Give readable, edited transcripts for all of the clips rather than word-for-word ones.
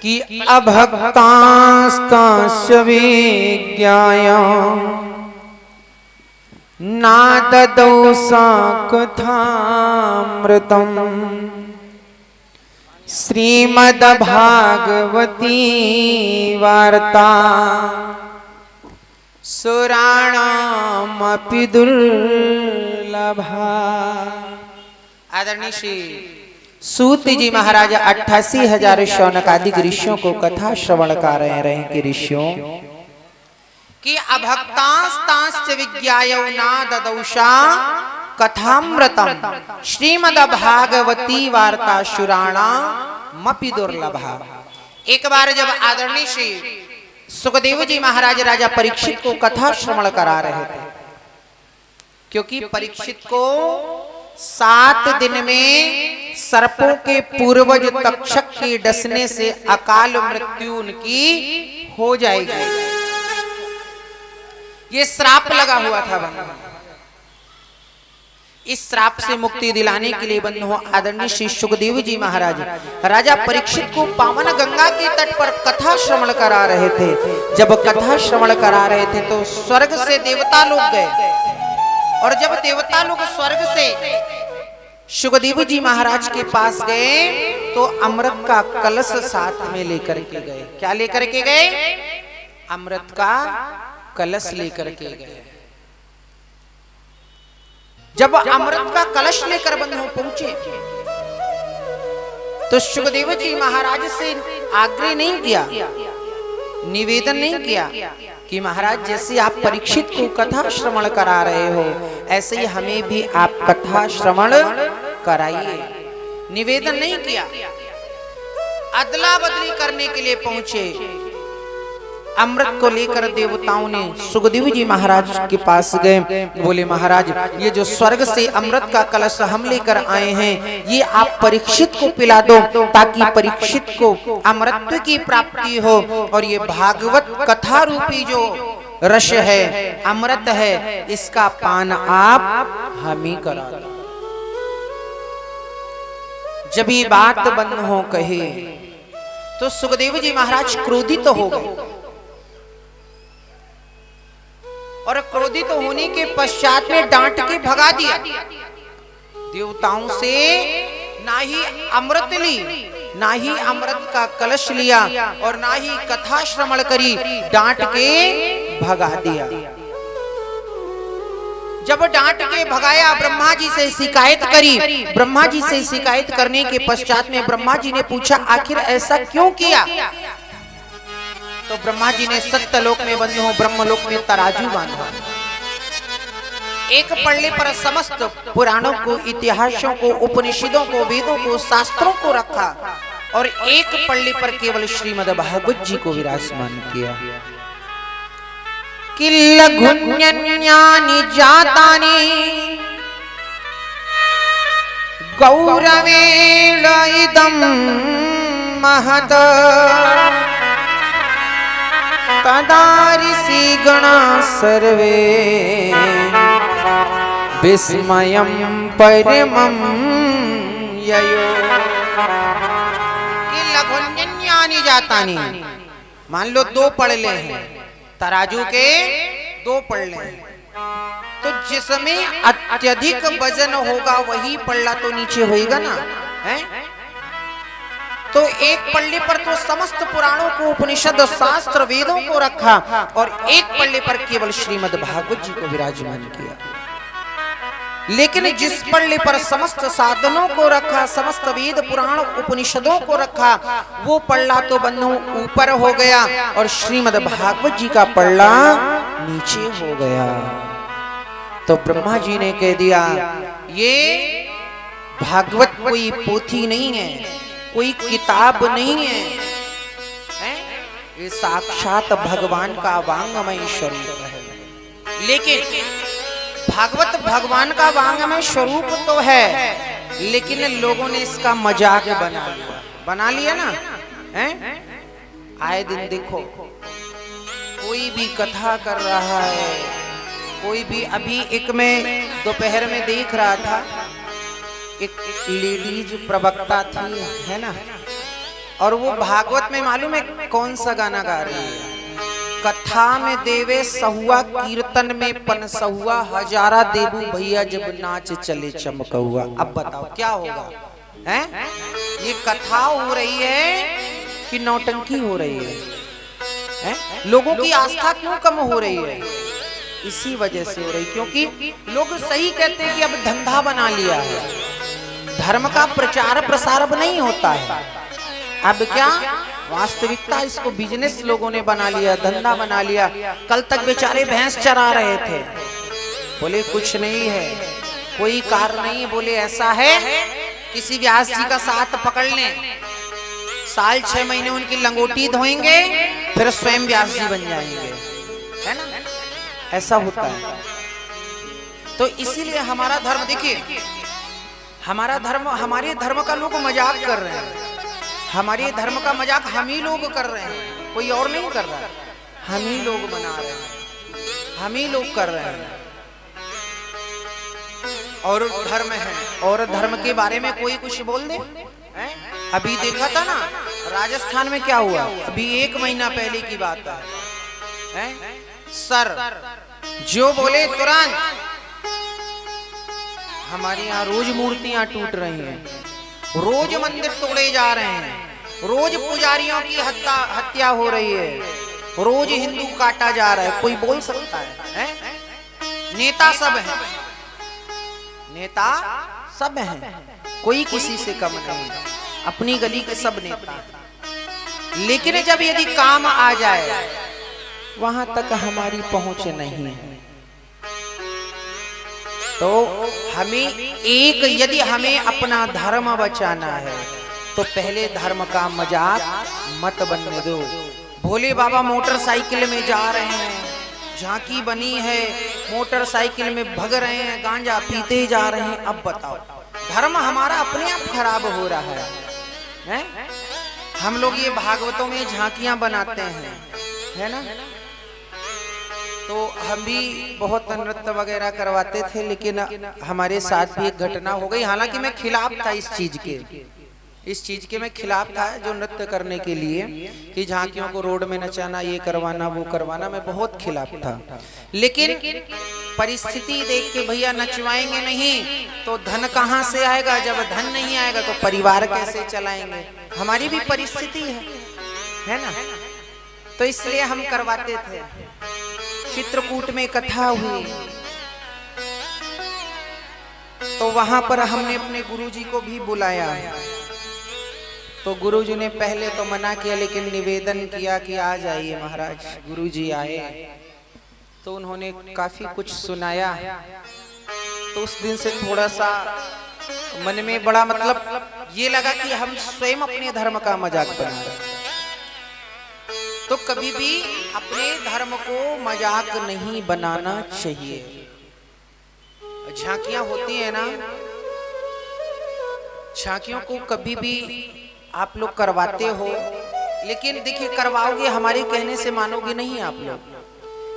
कि अभक्तांस्तांश्च विज्ञाय नाददौ साकथामृतम् श्रीमद्भागवती वार्ता सुराणामपि दुर्लभा। आदरणीय श्री सूत जी महाराज 88,000 शौनकादिक ऋषियों को कथा श्रवण कर रहे हैं कि ऋषियों कि अभक्तांस्तांश्च विज्ञायौ नाददौषा कथामृतम् श्रीमद्भागवती वार्ता शुराणामपि दुर्लभा। एक बार जब आदरणीय श्री सुखदेव जी महाराज राजा परीक्षित को कथा श्रवण करा रहे थे, क्योंकि परीक्षित को 7 दिन में सर्पों के पूर्वज तक्षक के डसने से अकाल मृत्यु उनकी हो जाएगी, ये श्राप लगा हुआ था बंधु। इस श्राप से मुक्ति दिलाने के लिए बंधु आदरणीय श्री सुखदेव जी महाराज राजा परीक्षित को पावन गंगा के तट पर कथा श्रवण करा रहे थे। जब कथा श्रवण करा रहे थे तो स्वर्ग से देवता लोग गए, और जब देवता लोग स्वर्ग से सुखदेव जी महाराज के पास गए तो अमृत का कलश साथ में लेकर के गए। क्या लेकर के गए? अमृत का कलश लेकर के गए। जब अमृत का कलश लेकर बंधु पहुंचे तो सुखदेव जी महाराज से आग्रह नहीं किया, निवेदन नहीं किया कि महाराज जैसे आप परीक्षित को कथा श्रवण करा रहे हो ऐसे ही हमें भी आप कथा श्रवण कराइए। निवेदन नहीं किया, अदला बदली करने के लिए पहुंचे। अमृत को लेकर देवताओं ने सुखदेव जी महाराज के पास गए, बोले महाराज ये जो स्वर्ग से अमृत का कलश हम लेकर आए हैं ये आप परीक्षित को पिला दो ताकि परीक्षित को अमृत की प्राप्ति हो, और ये भागवत कथा रूपी जो रस है अमृत है इसका पान आप हम ही करा दो। जब ये बात बंद हो कहे तो सुखदेव जी महाराज क्रोधित तो हो गए, और क्रोधित होने के पश्चात में डांट के भगा दिया। देवताओं से ना ही अमृत ली, ना ही अमृत का कलश लिया, और ना ही कथा श्रवण करी, डांट के भगा दिया। जब डांट के भगाया ब्रह्मा जी से शिकायत करी। ब्रह्मा जी से शिकायत करने के पश्चात में ब्रह्मा जी ने पूछा आखिर ऐसा क्यों किया? तो ब्रह्मा जी ने सत्यलोक में बंधु ब्रह्मलोक में तराजू बांधा, एक पल्ले पर समस्त पुराणों को, इतिहासों को, उपनिषदों को, वेदों को, शास्त्रों को रखा, और एक पल्ले पर केवल श्रीमद्भागवत जी को विराजमान किया। कि लघुन्यन्यानि जातानि गौरवेण इदं महत् तदा ऋषिगणा सर्वे विस्मयं परमं ययो। कि लघुन्यन्यानि जातानि, मान लो 2 पड़ले हैं, तराजू के 2 पड़ले हैं, तो जिसमें अत्यधिक वजन होगा वही पल्ला तो नीचे होएगा ना, है? तो एक पल्ले पर तो समस्त पुराणों को, उपनिषद, शास्त्र, वेदों को रखा, और एक पल्ले पर केवल श्रीमद्भागवत जी को विराजमान किया। लेकिन जिस पल्ले पर समस्त साधनों को रखा, समस्त वेद, पुराण, उपनिषदों को रखा, वो पल्ला तो बंधु ऊपर हो गया, और श्रीमद्भागवत जी का पल्ला नीचे हो गया। तो ब्रह्मा जी ने कह दिया ये भागवत कोई पोथी नहीं है, कोई किताब नहीं है, ये साक्षात भगवान का वांगमय स्वरूप है। लेकिन भागवत भगवान का वांगमय स्वरूप तो है, लेकिन लोगों ने इसका मजाक बना लिया ना, हैं? आए दिन देखो कोई भी कथा कर रहा है, कोई भी, अभी एक मैं दोपहर में देख रहा था, एक लेडीज प्रवक्ता थी, है ना, और वो भागवत में मालूम है कौन सा गाना गा रही है? कथा में देवे सहुआ, कीर्तन में पनसहुआ, हजारा देबू भैया जब नाच चले चमकहुआ। अब बताओ क्या होगा? हैं? ये कथा हो रही है कि नौटंकी हो रही है? हैं? लोगों की आस्था क्यों कम हो रही है? इसी वजह से हो रही, क्योंकि लोग सही कहते हैं कि अब धंधा बना लिया है, धर्म का प्रचार प्रसार अब नहीं होता है। अब क्या वास्तविकता, इसको बिजनेस लोगों ने बना लिया, धंधा बना लिया। कल तक बेचारे भैंस चरा रहे थे, बोले कुछ नहीं है, कोई कार नहीं, बोले ऐसा है किसी व्यास जी का साथ पकड़ लें, साल 6 महीने उनकी लंगोटी धोएंगे, फिर स्वयं व्यास जी बन जाएंगे, है ना? ऐसा होता है। तो इसीलिए हमारा धर्म, देखिए हमारा धर्म, हमारे धर्म का लोग मजाक कर रहे हैं। हमारे धर्म का मजाक हम ही लोग कर रहे हैं, कोई और नहीं कर रहा, हम ही लोग बना रहे हैं, हम ही लोग कर रहे हैं। और धर्म है, और धर्म के बारे में कोई कुछ बोल दे। अभी देखा था ना राजस्थान में क्या हुआ, अभी 1 महीना पहले की बात है। सर जो बोले तुरंत, हमारे यहाँ रोज मूर्तियां टूट रही हैं, रोज मंदिर तोड़े जा रहे हैं, रोज पुजारियों की हत्या हो रही है, रोज हिंदू काटा जा रहा है। कोई बोल सकता है? नेता सब है, नेता सब हैं, कोई किसी से कम नहीं, अपनी गली के सब नेता। लेकिन जब यदि काम आ जाए वहां तक हमारी पहुंच नहीं है। तो हमें यदि हमें अपना धर्म बचाना है तो पहले धर्म का मजाक मत बनने दो। भोले बाबा मोटरसाइकिल में जा रहे हैं, झांकी बनी है, मोटरसाइकिल में भग रहे हैं, गांजा पीते जा रहे हैं। अब बताओ, धर्म हमारा अपने आप खराब हो रहा है? हम लोग ये भागवतों में झांकियां बनाते हैं, है ना? तो हम भी बहुत नृत्य वगैरह करवाते थे, लेकिन हमारे साथ भी एक घटना हो गई। हालांकि मैं खिलाफ था इस चीज के मैं खिलाफ था, जो नृत्य करने के लिए कि झांकियों को रोड में नचाना, ये करवाना वो करवाना, मैं बहुत खिलाफ था। लेकिन परिस्थिति देख के भैया नचवाएंगे नहीं तो धन कहाँ से आएगा? जब धन नहीं आएगा तो परिवार कैसे चलाएंगे? हमारी भी परिस्थिति है ना? तो इसलिए हम करवाते थे। चित्रकूट में कथा हुई तो वहां पर हमने अपने गुरुजी को भी बुलाया। तो गुरुजी ने पहले तो मना किया, लेकिन निवेदन किया कि आ जाइए महाराज। गुरुजी आए तो उन्होंने काफी कुछ सुनाया। तो उस दिन से थोड़ा सा मन में बड़ा मतलब ये लगा कि हम स्वयं अपने धर्म का मजाक बना रहे हैं। तो कभी भी अपने धर्म को मजाक नहीं बनाना चाहिए। झांकियां होती है ना, झांकियों को कभी भी आप लोग करवाते हो, लेकिन देखिए करवाओगे, हमारे कहने से मानोगे नहीं आप लोग।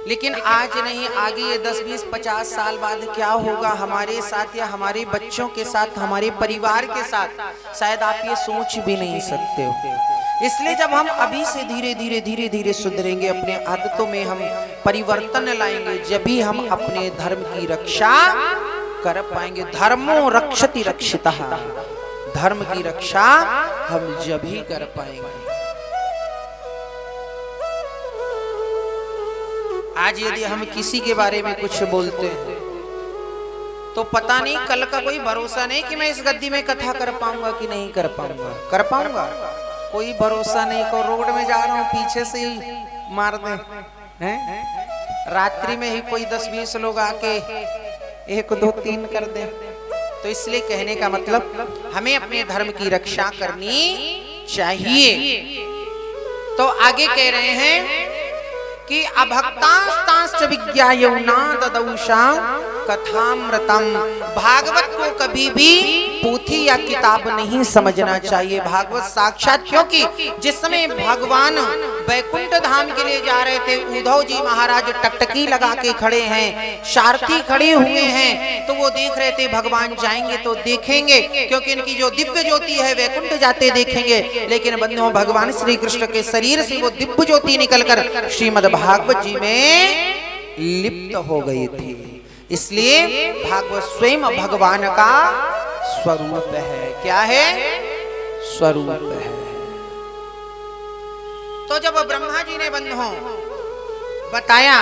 लेकिन आज नहीं, आगे ये 10, 20, 50 साल बाद क्या होगा हमारे साथ या हमारे बच्चों के साथ, हमारे परिवार के साथ, शायद आप ये सोच भी नहीं सकते हो। इसलिए जब हम अभी से धीरे धीरे सुधरेंगे, अपने आदतों में हम परिवर्तन लाएंगे, जब भी हम अपने धर्म की रक्षा कर पाएंगे। धर्मो रक्षति रक्षितः, धर्म की रक्षा हम जब ही कर पाएंगे। आज यदि हम किसी के बारे में कुछ बोलते हैं तो पता नहीं, कल का कोई भरोसा नहीं कि मैं इस गद्दी में कथा कर पाऊंगा कि नहीं कर पाऊंगा। कर पाऊंगा? कोई भरोसा नहीं। को रोड में जा रहा हूँ, पीछे से ही मार दे, हैं? रात्रि में ही कोई 10-20 लोग आके 1, 2, 3 कर दे। तो इसलिए कहने का मतलब हमें अपने धर्म की रक्षा करनी चाहिए। तो आगे कह रहे हैं कि अभक्तांस्तांश्च विज्ञायौ न ददौषा कथामृतम। भागवत को कभी भी पोथी या किताब नहीं समझना चाहिए। भागवत साक्षात, क्योंकि जिस समय भगवान वैकुंठ धाम के लिए जा रहे थे, उद्धव जी महाराज टकटकी लगा के खड़े हैं, सारथी खड़े हुए हैं, तो वो देख रहे थे भगवान जाएंगे तो देखेंगे, क्योंकि इनकी जो दिव्य ज्योति है वैकुंठ जाते देखेंगे। लेकिन बंधुओं, भगवान श्री कृष्ण के शरीर से वो दिव्य ज्योति निकलकर श्रीमद् भागवत जी में लिप्त हो गई थी। इसलिए भागवत स्वयं भगवान का स्वरूप है। क्या है? स्वरूप है। तो जब ब्रह्मा जी ने बंधुओं बताया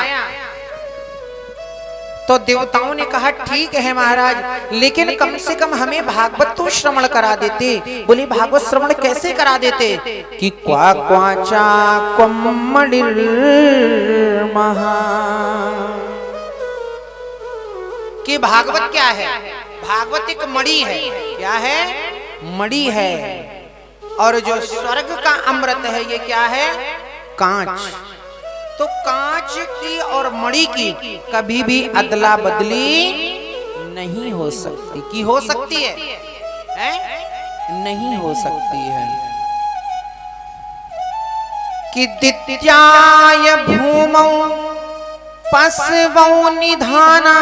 तो देवताओं ने कहा ठीक है महाराज, लेकिन कम से कम हमें भागवत तो श्रवण करा देते। बोले भागवत श्रवण कैसे करा देते? कि क्वा क्वाचा क्वमडिर महा, कि भागवत क्या है? भागवत एक मणि है। क्या है? मणि है। और जो स्वर्ग का अमृत है ये क्या है? कांच। तो कांच की और मणि की कभी भी अदला बदली नहीं हो सकती। कि हो सकती है? नहीं हो सकती है। कि दित्याय भूमौ पशवौ निधाना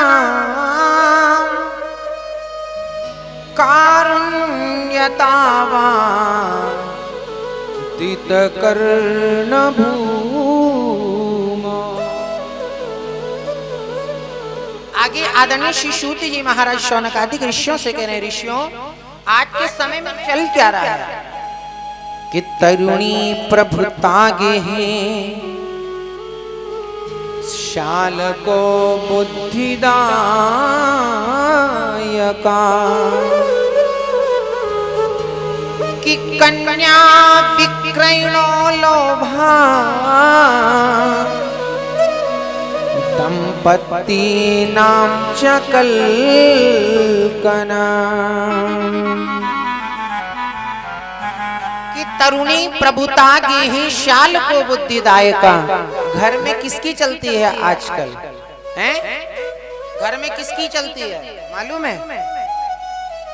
कारुण्यतावा दितकर्ण भूमौ। आगे आदरणीय श्री सूत जी महाराज शौनकादिक ऋषियों से कह रहे हैं, ऋषियों आज के समय में चल क्या रहा है कि तरुणी प्रभुता गे हैं, शाल को बुद्धिदायका, कि कन्या विक्रयणो लोभा दंपति नाम च कल्कना। तरुणी प्रभुता की ही शाल को बुद्धिदायका। घर में किसकी चलती है आजकल? हैं? घर में किसकी चलती है मालूम है?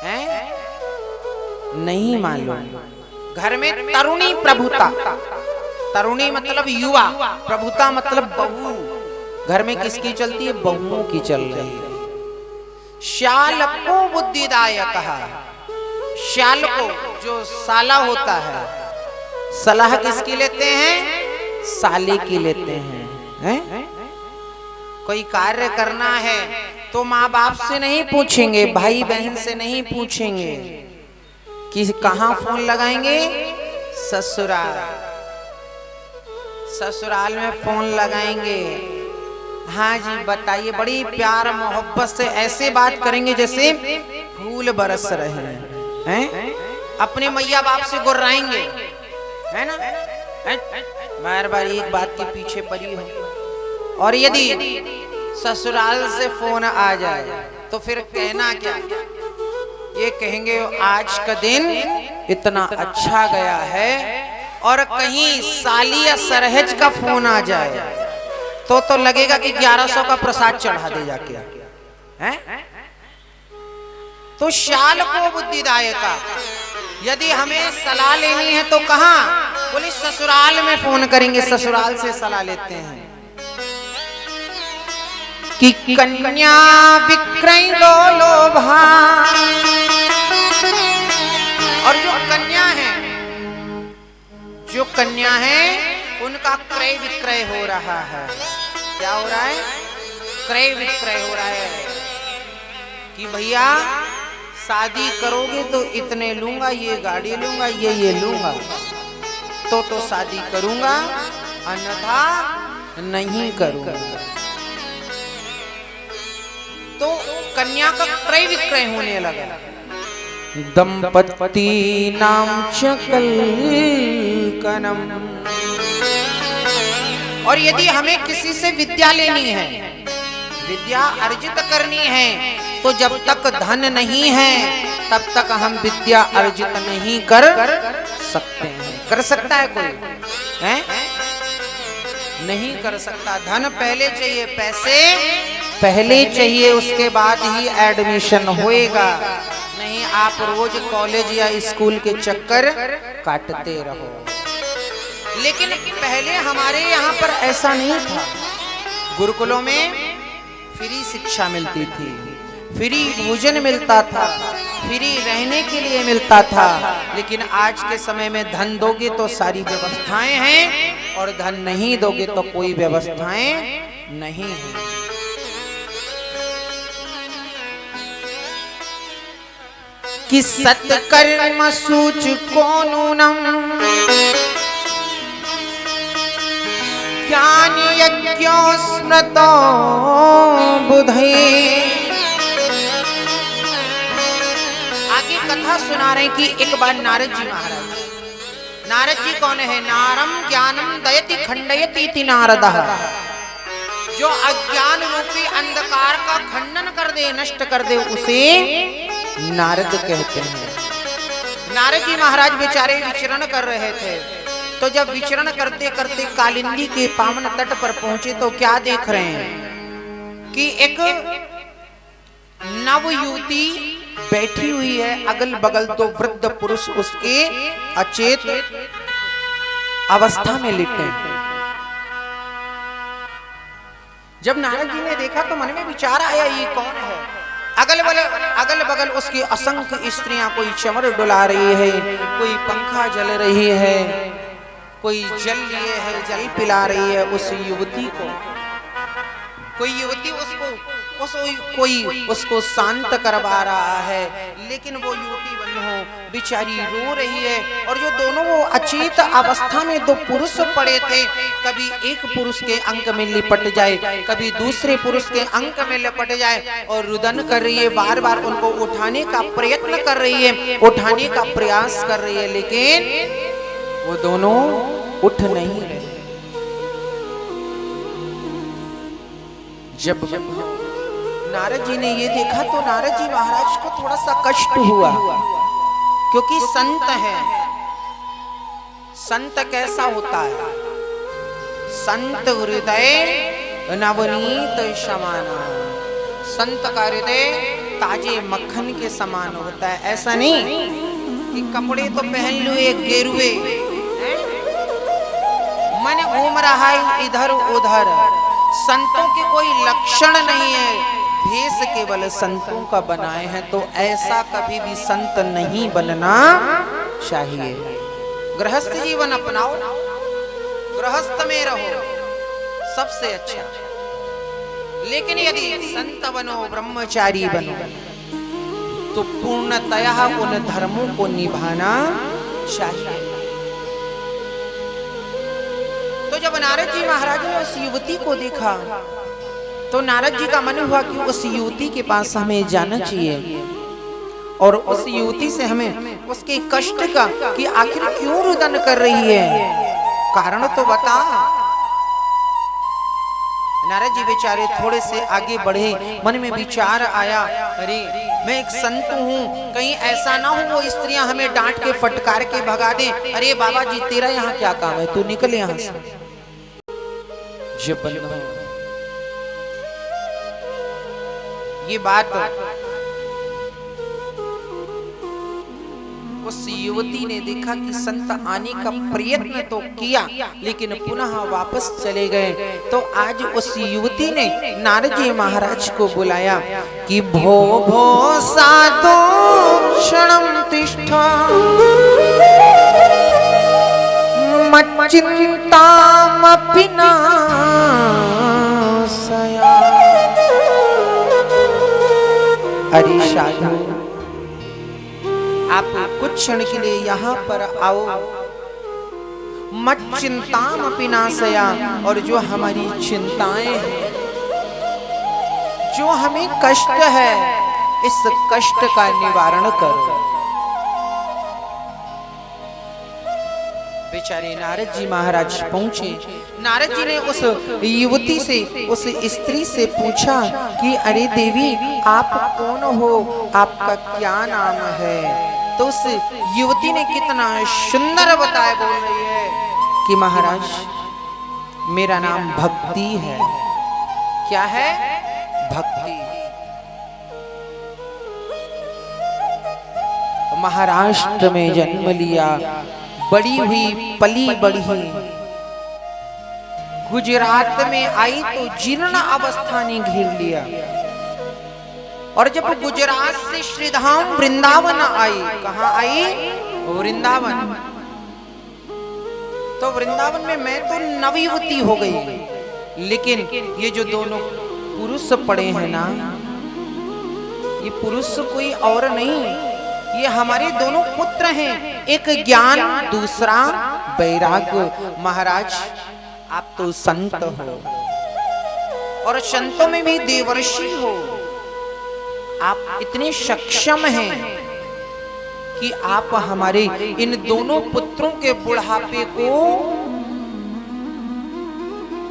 हैं? नहीं मालूम। घर में तरुणी प्रभुता, तरुणी मतलब युवा, प्रभुता मतलब बहू। घर में किसकी चलती है? बहुओं की चल रही है। शाल को बुद्धिदायका, शाल को जो साला होता है, सलाह किसकी लेते हैं? साली की लेते हैं। कोई कार्य करना है तो माँ बाप से नहीं पूछेंगे, भाई बहन से नहीं पूछेंगे कि कहाँ फोन लगाएंगे? ससुराल। ससुराल में फोन लगाएंगे। हाँ जी बताइए, बड़ी प्यार मोहब्बत से ऐसे बात करेंगे जैसे फूल बरस रहे हैं। अपने मैया बाप से गुर्राएंगे, है ना? बार बार एक बात के पीछे पड़ी हो। और यदि ससुराल से फोन आ जाए तो फिर कहना क्या? ये कहेंगे आज का दिन इतना अच्छा गया है। और कहीं साली या सरहज का फोन आ जाए तो लगेगा कि 1100 का प्रसाद चढ़ा दे जाके, हैं? तो शाल को बुद्धिदायका। यदि हमें सलाह लेनी है तो कहां? बोले ससुराल में फोन करेंगे, ससुराल से सलाह लेते हैं। कि कन्या विक्रय लोभा, और जो कन्या है उनका क्रय विक्रय हो रहा है। क्या हो रहा है? क्रय विक्रय हो रहा है कि भैया शादी करोगे तो इतने लूंगा, ये गाड़ी लूंगा, ये लूंगा तो शादी करूंगा, अन्यथा नहीं करूंगा। तो कन्या का क्रय विक्रय होने लगा। दंपति नाम च कल्कनम। और यदि हमें किसी से विद्या लेनी है, विद्या अर्जित करनी है, तो जब तक धन नहीं है तब तक हम विद्या अर्जित नहीं कर सकते हैं। कर सकता है कोई? है? नहीं कर सकता। धन पहले चाहिए, पैसे पहले चाहिए, उसके बाद ही एडमिशन होएगा। नहीं आप रोज कॉलेज या स्कूल के चक्कर काटते रहो। लेकिन पहले हमारे यहाँ पर ऐसा नहीं था। गुरुकुलों में फ्री शिक्षा मिलती थी, फ्री भोजन मिलता था, फ्री रहने के लिए मिलता था। लेकिन आज के समय में धन दोगे तो सारी व्यवस्थाएं हैं और धन नहीं दोगे तो कोई व्यवस्थाएं नहीं है। कि सत्कर्म सूच कोनूनम ज्ञान यज्ञो स्मृतो बुधे। आगे कथा सुना रहे कि एक बार नारद जी महाराज, नारद जी कौन है? नारम ज्ञानम दयति खंडयति इति नारदः। जो अज्ञान रूपी अंधकार का खंडन कर दे, नष्ट कर दे, उसे नारद कहते हैं। नारद जी महाराज बेचारे विचरण कर रहे थे, तो जब विचरण करते करते कालिंदी के पावन तट पर पहुंचे तो क्या देख रहे हैं कि एक नव युवती बैठी हुई है, अगल बगल तो वृद्ध पुरुष उसके अचेत अवस्था में लेटे। जब नारद जी ने देखा तो मन में विचार आया, ये कौन है? अगल बगल उसकी असंख्य स्त्रियां, कोई चमर डुला रही है, कोई पंखा जल रही है, कोई जल लिए है, जल पिला रही है उस युवती को। कोई युवती कोई उसको शांत करवा रहा है, लेकिन वो युवती बन्नो बेचारी रो रही है। और जो दोनों वो अचेत अवस्था में दो पुरुष पड़े थे, कभी एक पुरुष के अंक में लिपट जाए, कभी दूसरे पुरुष के अंक में लिपट जाए, और रुदन कर रही है, बार बार उनको उठाने का प्रयत्न कर रही है, उठाने का प्रयास कर रही है, लेकिन वो दोनों उठ नहीं रहे। जब नारद जी ने ये देखा तो नारद जी महाराज को थोड़ा सा कष्ट हुआ, क्योंकि संत है। संत कैसा होता है? संत हृदय नवनीत समाना। संत का हृदय ताजे मक्खन के समान होता है। ऐसा नहीं कि कपड़े तो पहन लिए गेरुए, मन घूम रहा है इधर उधर। संतों के कोई लक्षण नहीं है, भेष केवल संतों का बनाए हैं। तो ऐसा कभी भी संत नहीं बनना चाहिए। गृहस्थ जीवन अपनाओ, गृहस्थ में रहो, सबसे अच्छा। लेकिन यदि संत बनो, ब्रह्मचारी बनो, तो पूर्णतया उन धर्मों को निभाना चाहिए। तो जब नारद जी महाराज ने उस युवती को देखा तो नारद जी का मन हुआ कि उस युवती के पास हमें जाना चाहिए और उस युवती से हमें उसके कष्ट का, कि आखिर क्यों रुदन कर रही है, कारण तो बता। नारद जी बेचारे थोड़े से आगे बढ़े, मन में विचार आया, अरे मैं एक संत हूँ, कहीं ऐसा ना हो वो स्त्रियां हमें डांट के फटकार के भगा दें। अरे बाबा जी तेरा यहाँ क्या काम है, तू निकल यहाँ से। जब ये बात उस युवती ने देखा कि संत आने का प्रयत्न तो किया, लेकिन पुनः वापस चले गए। तो आज उस युवती ने नारद जी महाराज को बुलाया कि भो भो साधो क्षणम तिष्ठा मच्चिंतामपि नाशया। अरे साधु, आप कुछ क्षण के लिए यहाँ पर आओ। मच्चिंतामपि नाशया, और जो हमारी चिंताएं हैं, जो हमें कष्ट है, इस कष्ट का निवारण करो। बेचारे नारद जी महाराज पहुंचे। नारद जी ने उस युवती से, उस स्त्री से पूछा कि अरे देवी आप कौन हो, आपका क्या नाम है? तो उस युवती ने कितना सुंदर बताया, बोल रही है कि महाराज मेरा नाम भक्ति है। क्या है? भक्ति। महाराष्ट्र में जन्म लिया, बड़ी हुई पली बढ़ी, गुजरात में आई तो जीर्ण अवस्था ने घेर लिया। और जब गुजरात से श्रीधाम वृंदावन आई, कहाँ आई? वृंदावन। तो वृंदावन में मैं तो नवयुवती हो गई, लेकिन ये जो दोनों पुरुष पड़े हैं ना, ये पुरुष कोई और नहीं, ये हमारे दोनों पुत्र हैं, एक ज्ञान दूसरा वैराग्य। महाराज आप तो संत हो और संतों में भी देवर्षि हो, आप इतने सक्षम हैं कि आप हमारे इन दोनों पुत्रों के बुढ़ापे को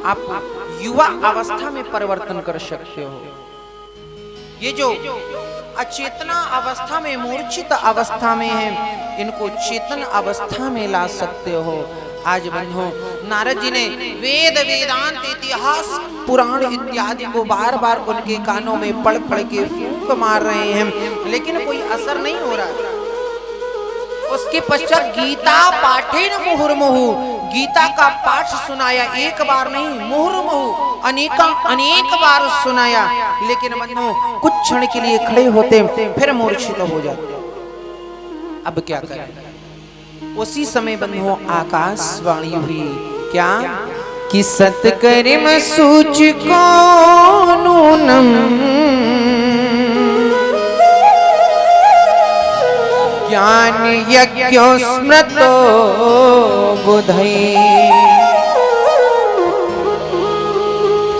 आप युवा अवस्था में परिवर्तन कर सकते हो। ये जो अचेतना अवस्था में, मूर्छित अवस्था में है, इनको चेतन अवस्था में ला सकते हो। आज बंधु, नारद जी ने वेद, वेदांत, इतिहास, पुराण इत्यादि को बार बार उनके कानों में पढ़ पढ़ के फूंक मार रहे हैं, लेकिन कोई असर नहीं हो रहा। उसके पश्चात गीता पाठेन मुहुर्मुहु, गीता का पाठ सुनाया, एक बार नहीं, मुहुर्मुहु अनेक बार सुनाया, लेकिन बंधु कुछ क्षण के लिए खड़े होते फिर मूर्छित हो जाते। अब क्या करें? उसी समय बंधु आकाशवाणी हुई, क्या कि सत्कर्म सूचको नूनम ज्ञान यज्ञो स्मृतो बुधै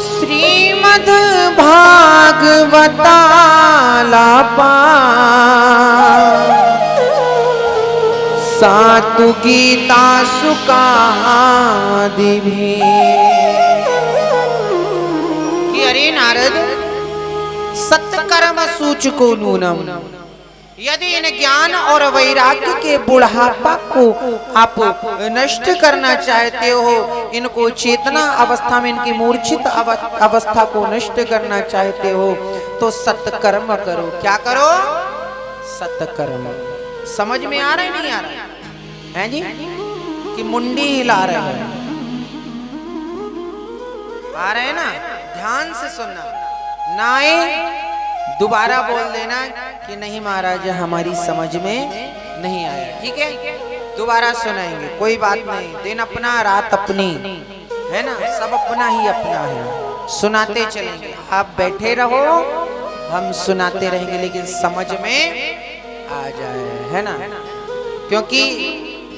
श्रीमद् भागवतालापा सातु गीता सुकादिभी। कि अरे नारद, सत्कर्म सूचको नूनम, यदि इन ज्ञान और वैराग्य के बुढ़ापा को आप नष्ट करना चाहते हो, इनको चेतना अवस्था में, इनकी मूर्छित अवस्था को नष्ट करना चाहते हो, तो सत्कर्म करो। क्या करो? सत्कर्म। समझ में आ रहा है नहीं आ रहा है जी? कि मुंडी हिला रहे हैं, आ रहे हैं ना? ध्यान से सुनना, नाए दोबारा बोल देना कि नहीं महाराज हमारी समझ में नहीं आया, ठीक है? दोबारा सुनाएंगे, कोई बात नहीं। दिन अपना रात अपनी, है ना? सब अपना ही अपना है, सुनाते चलेंगे। आप बैठे रहो, हम सुनाते रहेंगे, लेकिन समझ में आ जाए, है ना? क्योंकि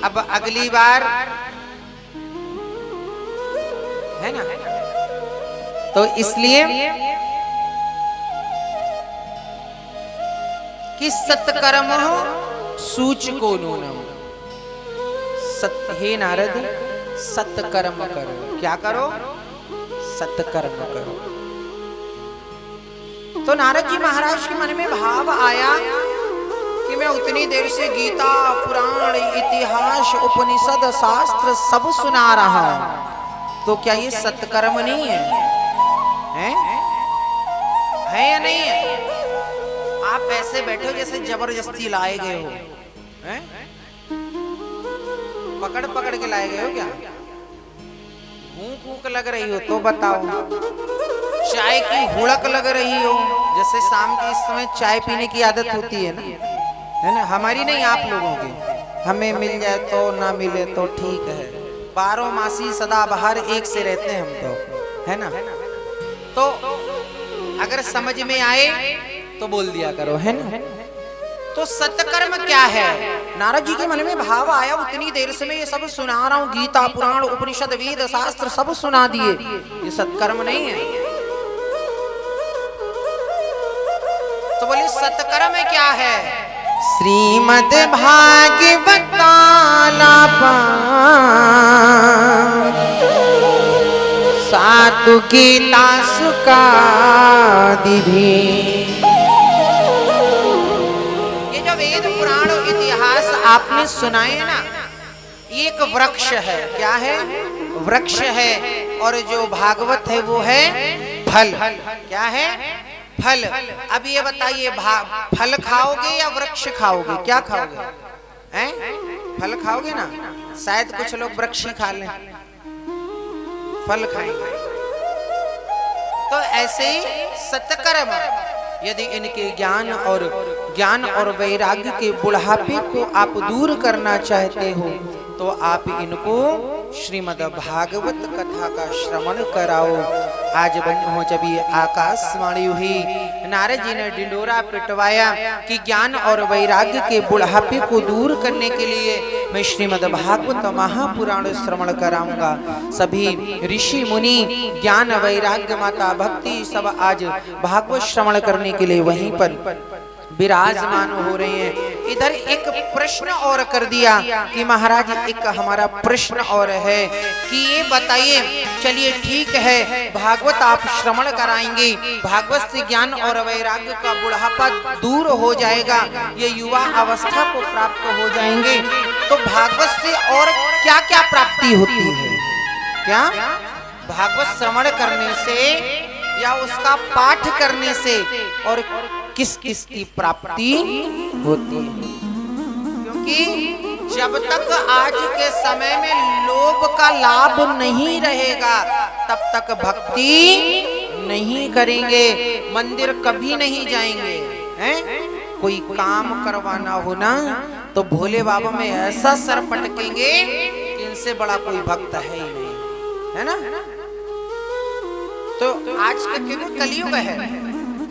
अब अगली बार, है ना, तो इसलिए कि सत्कर्म सूचको नूनम। हे नारद, सत्कर्म करो। क्या करो? सत्कर्म करो। तो नारद जी महाराज के मन में भाव आया कि मैं उतनी देर से गीता, पुराण, इतिहास, उपनिषद, शास्त्र सब सुना रहा हूं, तो क्या ये सत्कर्म नहीं है? है या नहीं है? आप ऐसे बैठे हो जैसे जबरदस्ती लाए गए हो, हैं? पकड़ पकड़ के लाए गए हो क्या? भूख भूख लग रही हो तो बताओ, चाय की हुड़क लग रही हो, जैसे शाम के इस समय चाय पीने की आदत होती है ना, है ना? हमारी नहीं, आप लोगों की। हमें मिल जाए तो, ना मिले तो ठीक है, 12 मासी सदा बहार एक से रहते हैं हम तो, है ना? तो अगर समझ में आए तो बोल दिया करो, है ना? तो सत्कर्म क्या है? नारद जी के मन में भाव आया, उतनी देर से मैं ये सब सुना रहा हूँ, गीता, पुराण, उपनिषद, वेद, शास्त्र सब सुना दिए, ये सत्कर्म नहीं है। तो बोले सत्कर्म क्या है? श्रीमद् भागवतालापा सातु गीता सुकादिभी। ये जो वेद, पुराण, इतिहास आपने सुनाए ना, एक वृक्ष है। क्या है? वृक्ष है। और जो भागवत है वो है फल। क्या है? फल। अब ये बताइए, फल खाओगे या वृक्ष खाओगे? क्या खाओगे? हैं? फल खाओगे ना? शायद कुछ लोग वृक्ष ही खा लें, फल खाएंगे। तो ऐसे ही सत्कर्म, यदि इनके ज्ञान और वैराग्य के बुढ़ापे को आप दूर करना चाहते हो तो आप इनको श्रीमद् भागवत कथा का श्रवण कराओ। आज जब ये आकाशवाणी हुई, नारद जी ने डिंडोरा पिटवाया कि ज्ञान और वैराग्य के बुढ़ापे को दूर करने के लिए मैं श्रीमद् भागवत महापुराण श्रवण कराऊंगा। सभी ऋषि मुनि, ज्ञान वैराग्य, माता भक्ति सब आज भागवत श्रवण करने के लिए वहीं पर विराजमान हो रहे हैं। इधर एक प्रश्न और कर दिया कि महाराज एक हमारा प्रश्न और है कि ये बताइए, चलिए ठीक है भागवत आप श्रवण कराएंगे, भागवत से ज्ञान और वैराग्य का बुढ़ापा दूर हो जाएगा, ये युवा अवस्था को प्राप्त हो जाएंगे, तो भागवत से और क्या क्या प्राप्ति होती है? क्या भागवत श्रवण करने से या उसका पाठ करने से और किस किस की प्राप्ति होती है? क्योंकि जब तक आज के समय में लोभ का लाभ नहीं रहेगा तब तक भक्ति नहीं करेंगे, मंदिर कभी नहीं जाएंगे। हैं? कोई काम करवाना हो ना तो भोले बाबा में ऐसा सर पटकेंगे कि इनसे बड़ा कोई भक्त है ही नहीं, है ना? तो आज का कलयुग है,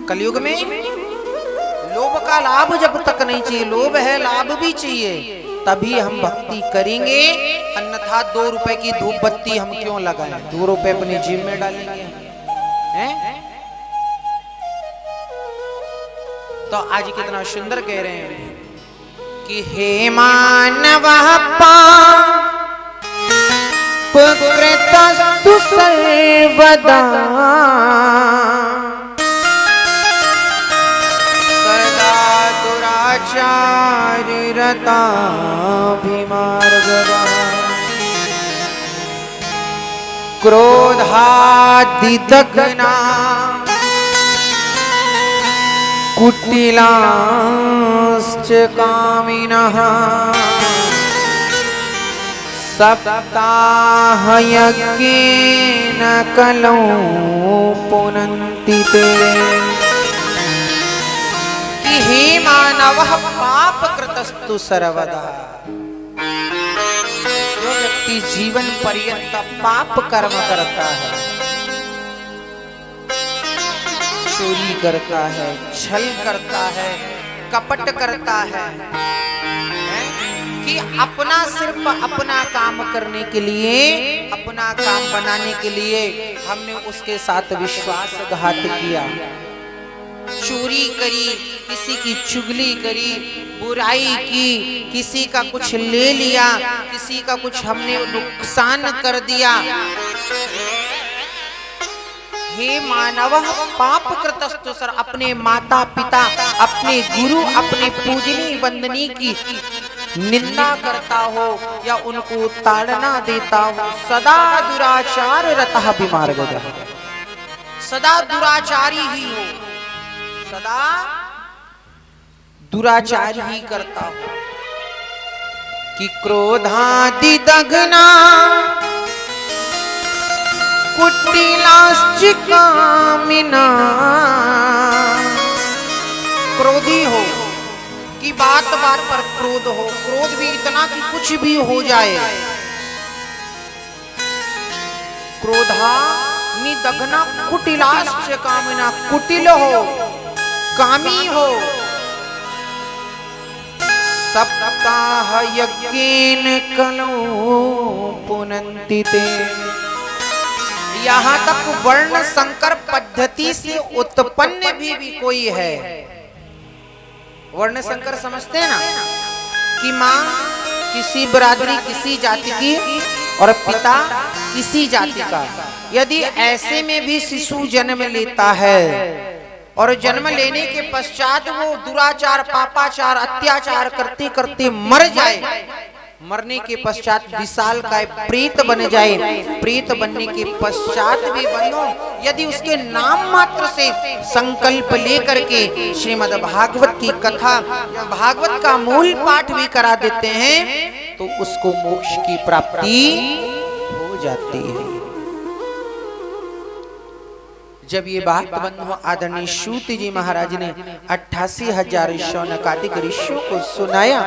कलयुग में लोभ का लाभ जब तक नहीं चाहिए, लोभ है लाभ भी चाहिए, तभी हम भक्ति करेंगे, अन्यथा 2 रुपए की धूप बत्ती हम क्यों लगाएं? 2 रुपए अपनी जेब में डालेंगे, हैं? तो आज कितना सुंदर कह रहे हैं कि हे मानव कृतस्तु सर्वदा चारिरताभिमार्गवा क्रोधादिदग्ना कुटिलाश्च कामिनः सप्ताहयज्ञेन कलौ पुनन्ति ते। हे मानव पाप कृतस्तु सर्वदा, जो व्यक्ति जीवन पर्यंत पाप कर्म करता है, चोरी करता है, छल करता है, कपट करता है, कि अपना सिर्फ अपना काम करने के लिए, अपना काम बनाने के लिए हमने उसके साथ विश्वासघात किया, चोरी करी, किसी की चुगली करी, बुराई की, किसी का कुछ ले लिया, किसी का कुछ हमने नुकसान कर दिया। हे मानव पाप कृतस्तु सर, अपने माता पिता, अपने गुरु, अपने पूजनी वंदनी की निंदा करता हो या उनको ताड़ना देता हो, सदा दुराचार रतः विमार्गदः, सदा दुराचारी ही हो, सदा दुराचार ही करता हो। कि क्रोधादिदग्ना कुटिलाश्च कामिना, क्रोधी हो कि बात बात पर क्रोध हो, क्रोध भी इतना कि कुछ भी हो जाए, क्रोधानिदग्ना कुटिलाश्च कामिना, कुटिल हो, कामी हो, सप्ताह यज्ञेन कलौ पुनन्ति ते। यहाँ तक वर्ण संकर पद्धति से उत्पन्न भी कोई है, वर्ण संकर समझते हैं ना, कि माँ किसी बरादरी, किसी जाति की और पिता किसी जाति का, यदि ऐसे में भी शिशु जन्म लेता है और जन्म लेने के पश्चात वो दुराचार, पापाचार, अत्याचार करते करते मर जाए मरने के पश्चात विशाल का प्रेत बन जाए, प्रेत बनने के पश्चात भी बंधो यदि उसके नाम मात्र से संकल्प लेकर के श्रीमद् भागवत की कथा, भागवत का मूल पाठ भी करा देते हैं तो उसको मोक्ष की प्राप्ति हो जाती है। जब ये बात बंधु आदरणीय सूत जी महाराज ने 88,000 शौनकादिक ऋषियों को सुनाया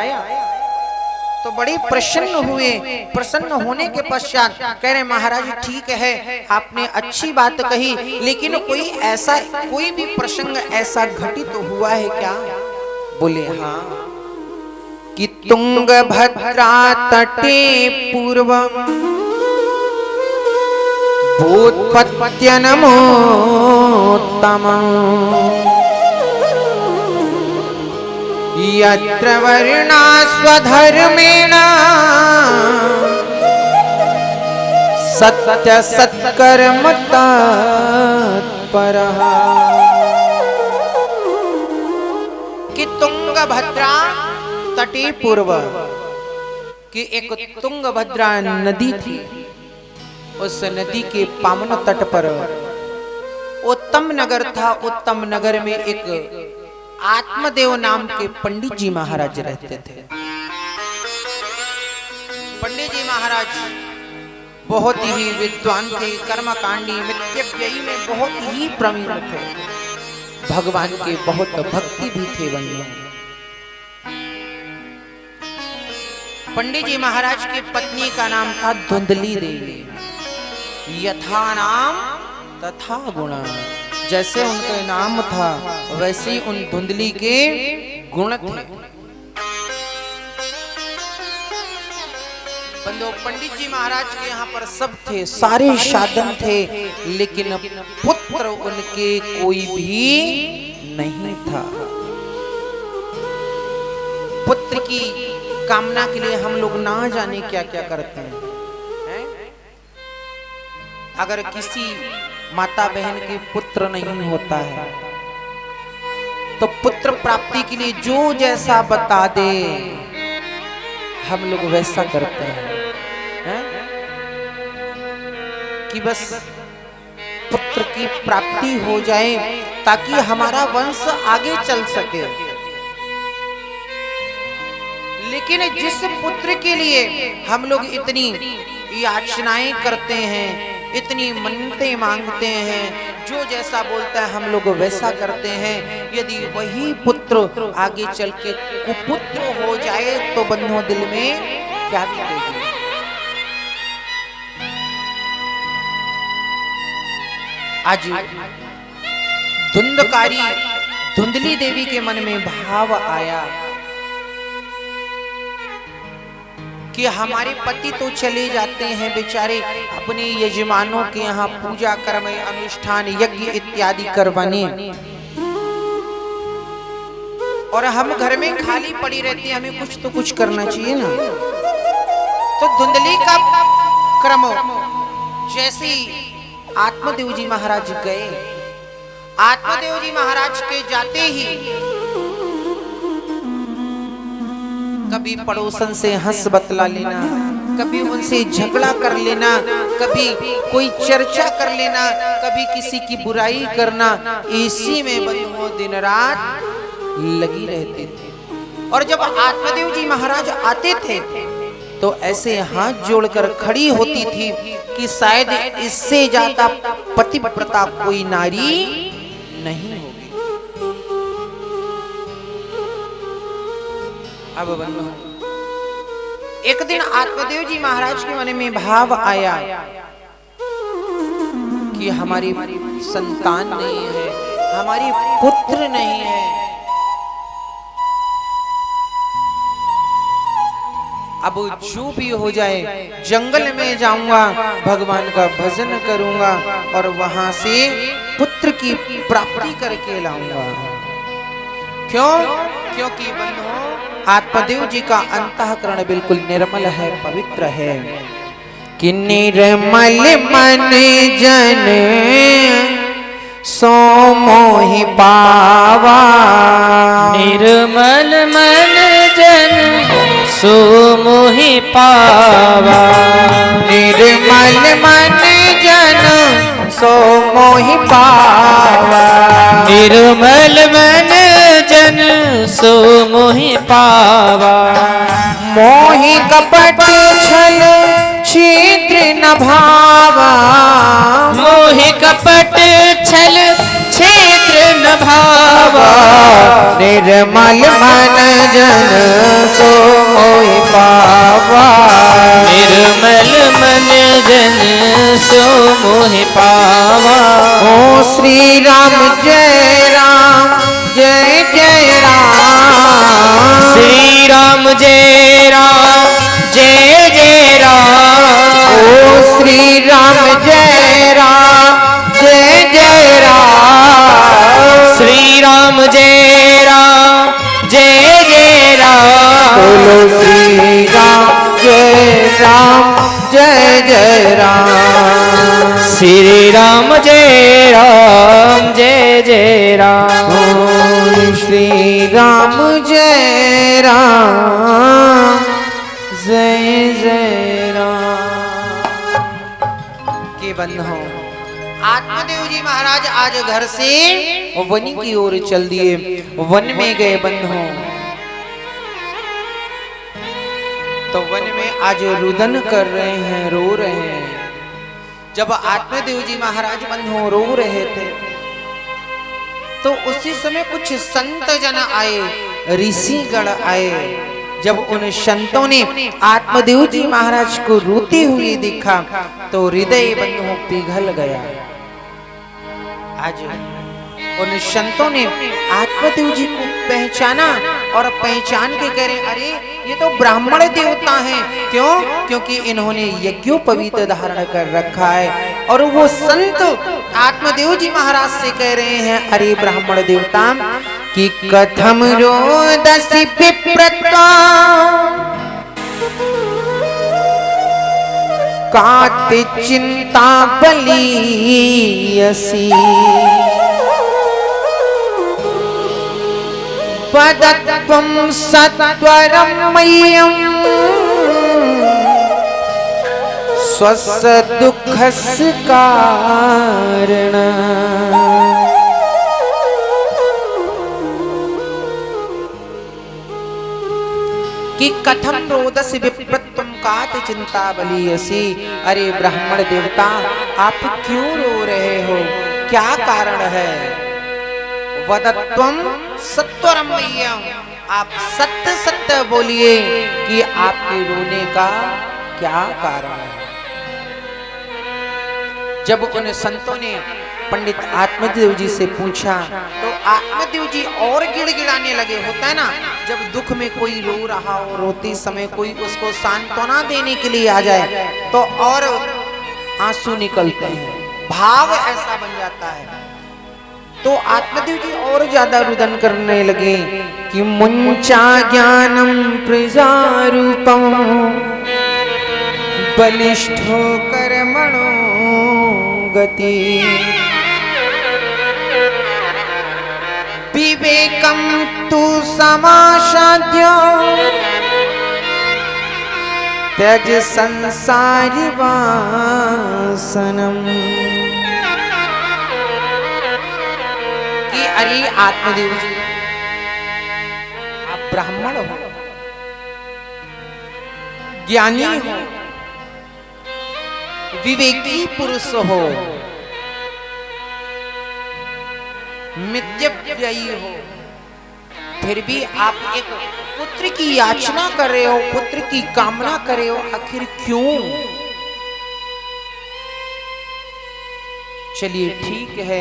तो बड़े प्रसन्न हुए। प्रसन्न होने के पश्चात कह रहे महाराज ठीक है आपने अच्छी बात कही, लेकिन कोई भी प्रसंग ऐसा घटित हुआ है क्या? बोले हाँ कि तुंगभद्रा तटे पूर्व भूत्पत्त्यनमोत्तमम् यत्र वर्णा स्वधर्मेण सत्य सत्कर्म तत्परः। कि तुंगभद्रा तटे पूर्व कि एक तुंगभद्रा नदी थी, उस नदी के पावन तट पर उत्तम नगर था। उत्तम नगर में एक आत्मदेव नाम के पंडित जी महाराज रहते थे। पंडित जी महाराज बहुत ही विद्वान थे, कर्मकांडी, मित्यव्ययी में बहुत ही प्रवीण थे, भगवान के बहुत भक्ति भी थे। बंधु पंडित जी महाराज की पत्नी का नाम था धुंधली देवी। यथा नाम तथा गुण, जैसे उनका नाम था वैसे ही उन धुंधली के गुण थे। बंधु पंडित जी महाराज के यहाँ पर सब थे, सारे साधन थे, लेकिन पुत्र उनके कोई भी नहीं था। पुत्र की कामना के लिए हम लोग ना जाने क्या क्या करते हैं। अगर किसी माता बहन के पुत्र नहीं होता है तो पुत्र प्राप्ति के लिए जो जैसा बता दे हम लोग वैसा करते हैं, कि बस पुत्र की प्राप्ति हो जाए ताकि हमारा वंश आगे चल सके। लेकिन जिस पुत्र के लिए हम लोग इतनी याचनाएं करते हैं, इतनी मन्नतें मांगते हैं, जो जैसा बोलता है हम लोग वैसा करते हैं, यदि वही पुत्र आगे चल के कुपुत्र हो जाए तो बंधुओं दिल में क्या बीतेगी। आज धुंधकारी धुंधली देवी के मन में भाव आया कि हमारे पति तो चले जाते हैं बेचारे अपने यजमानों के यहाँ पूजा कर्म अनुष्ठान यज्ञ इत्यादि करवाने, और हम घर में खाली पड़ी रहती हैं, हमें कुछ तो कुछ करना चाहिए ना। तो धुंधली का क्रम जैसे आत्मदेव जी महाराज गए, आत्मदेव जी महाराज के जाते ही कभी पड़ोसन से हंस बतला लेना, कभी उनसे झगड़ा कर लेना, कभी कोई चर्चा कर लेना, कभी किसी की बुराई करना, इसी में बंधुओं दिन रात लगी रहते थे। और जब आत्मदेव जी महाराज आते थे तो ऐसे हाथ जोड़कर खड़ी होती थी कि शायद इससे ज्यादा पतिव्रता कोई नारी नहीं होगी। अब एक दिन आत्मदेव जी महाराज के मन में भाव आया कि हमारी संतान नहीं है, हमारी पुत्र नहीं है। अब जो भी हो जाए जंगल में जाऊंगा, भगवान का भजन करूंगा और वहां से पुत्र की प्राप्ति करके लाऊंगा। क्यों? क्योंकि बंधुओं आत्मदेव जी का अंतःकरण बिल्कुल निर्मल है, पवित्र है। कि निर्मल मन जन सो मोहि पावा, निर्मल मन जन सो मोहि पावा। निर्मल मन जन सो मोहि पावा। निर्मल मन जन सो मोहि पावा। मोहि कपट छल छिद्र न भावा। मोहि कपट छल छिद्र न भावा। निर्मल मन जन सो मोहि पावा। निर्मल मन जन सो मोहि पावा। ओ श्री राम जय राम जय जय राम। श्री राम जय राम जय जय राम। ओ श्री राम जय राम जय जय राम। श्री राम जय राम जय जय राम। बोलो श्री राम जय राम जय जय राम। श्री राम जय राम जय जय राम। ओम श्री राम जय राम जय जय राम। के बंधुओं, आत्मदेव जी महाराज आज घर से वन की ओर चल दिए। वन में गए बंधुओं, तो वन में आज रुदन कर रहे हैं, रो रहे हैं। जब आत्मदेव जी महाराज बंधुओं रो रहे थे, तो उसी समय कुछ संत जन आए, ऋषिगण आए। जब उन संतों ने आत्मदेव जी महाराज को रोते हुए देखा, तो हृदय बंधुओं पिघल गया। आज उन संतों ने आत्मदेव जी को पहचाना और पहचान के कह रहे, अरे ये तो ब्राह्मण देवता हैं। क्यों? क्योंकि इन्होंने यज्ञोपवीत धारण कर रखा है। और वो संत आत्मदेव जी महाराज से कह रहे हैं, अरे ब्राह्मण देवता कि कथम रोदसी विप्रता काति चिंता बलियसी। पदत्वं सत्वरं मह्यं स्वस्य दुःखस्य कारणं। कि कथम रोदसी विप्रत्वं काति चिंता बलियसी। अरे ब्राह्मण देवता, आप क्यों रो रहे हो? क्या कारण है? वदत्वं सत्वरं मह्यं, आप सत्य सत्य बोलिए कि आपके रोने का क्या कारण है। जब उन संतों ने पंडित आत्मदेव जी से पूछा, तो आत्मदेव जी और गिड़गिड़ाने लगे। होता है ना, जब दुख में कोई रो रहा हो, रोते समय कोई उसको सांत्वना देने के लिए आ जाए, तो और आंसू निकलते हैं, भाव ऐसा बन जाता है। तो आत्मदेव जी और ज्यादा रुदन करने लगे कि मुंचा ज्ञानम प्रजारूपम बलिष्ठो कर्मणो गति। विवेकम तु समासाद्यो त्यज संसारी वासनम। कि अरे आत्मदेव जी, आप ब्राह्मण हो, ज्ञानी हो, विवेकी पुरुष हो, मिथ्याव्ययी हो, फिर भी आप एक पुत्र की याचना कर रहे हो, पुत्र की कामना कर रहे हो। आखिर क्यों? चलिए ठीक है,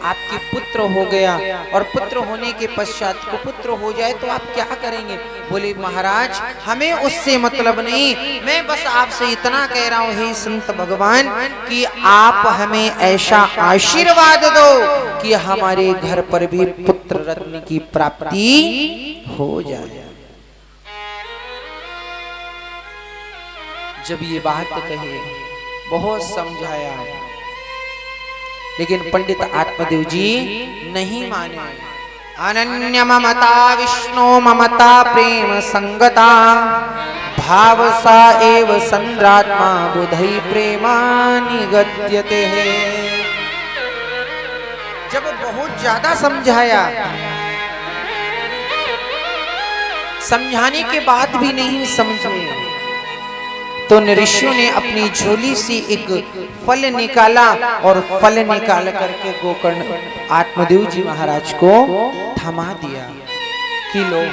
आपके पुत्र हो गया, और पुत्र होने के पश्चात कुपुत्र हो जाए तो आप क्या करेंगे? बोले महाराज, हमें उससे मतलब नहीं, मैं बस आपसे इतना कह रहा हूँ, हे संत भगवान, कि आप हमें ऐसा आशीर्वाद दो कि हमारे घर पर भी पुत्र रत्न की प्राप्ति हो जाए। जब ये बात कही, बहुत समझाया, लेकिन पंडित आत्मदेव जी नहीं माने। अनन्य ममता विष्णु ममता प्रेम संगता भाव सा एव संद्रात्मा बुधई प्रेमा निगद्यते है। जब बहुत ज्यादा समझाया, समझाने के बाद भी नहीं समझे, तो ऋषियों ने अपनी झोली से एक फल निकाला और फल निकाल करके गोकर्ण आत्मदेव जी महाराज को थमा दिया कि लो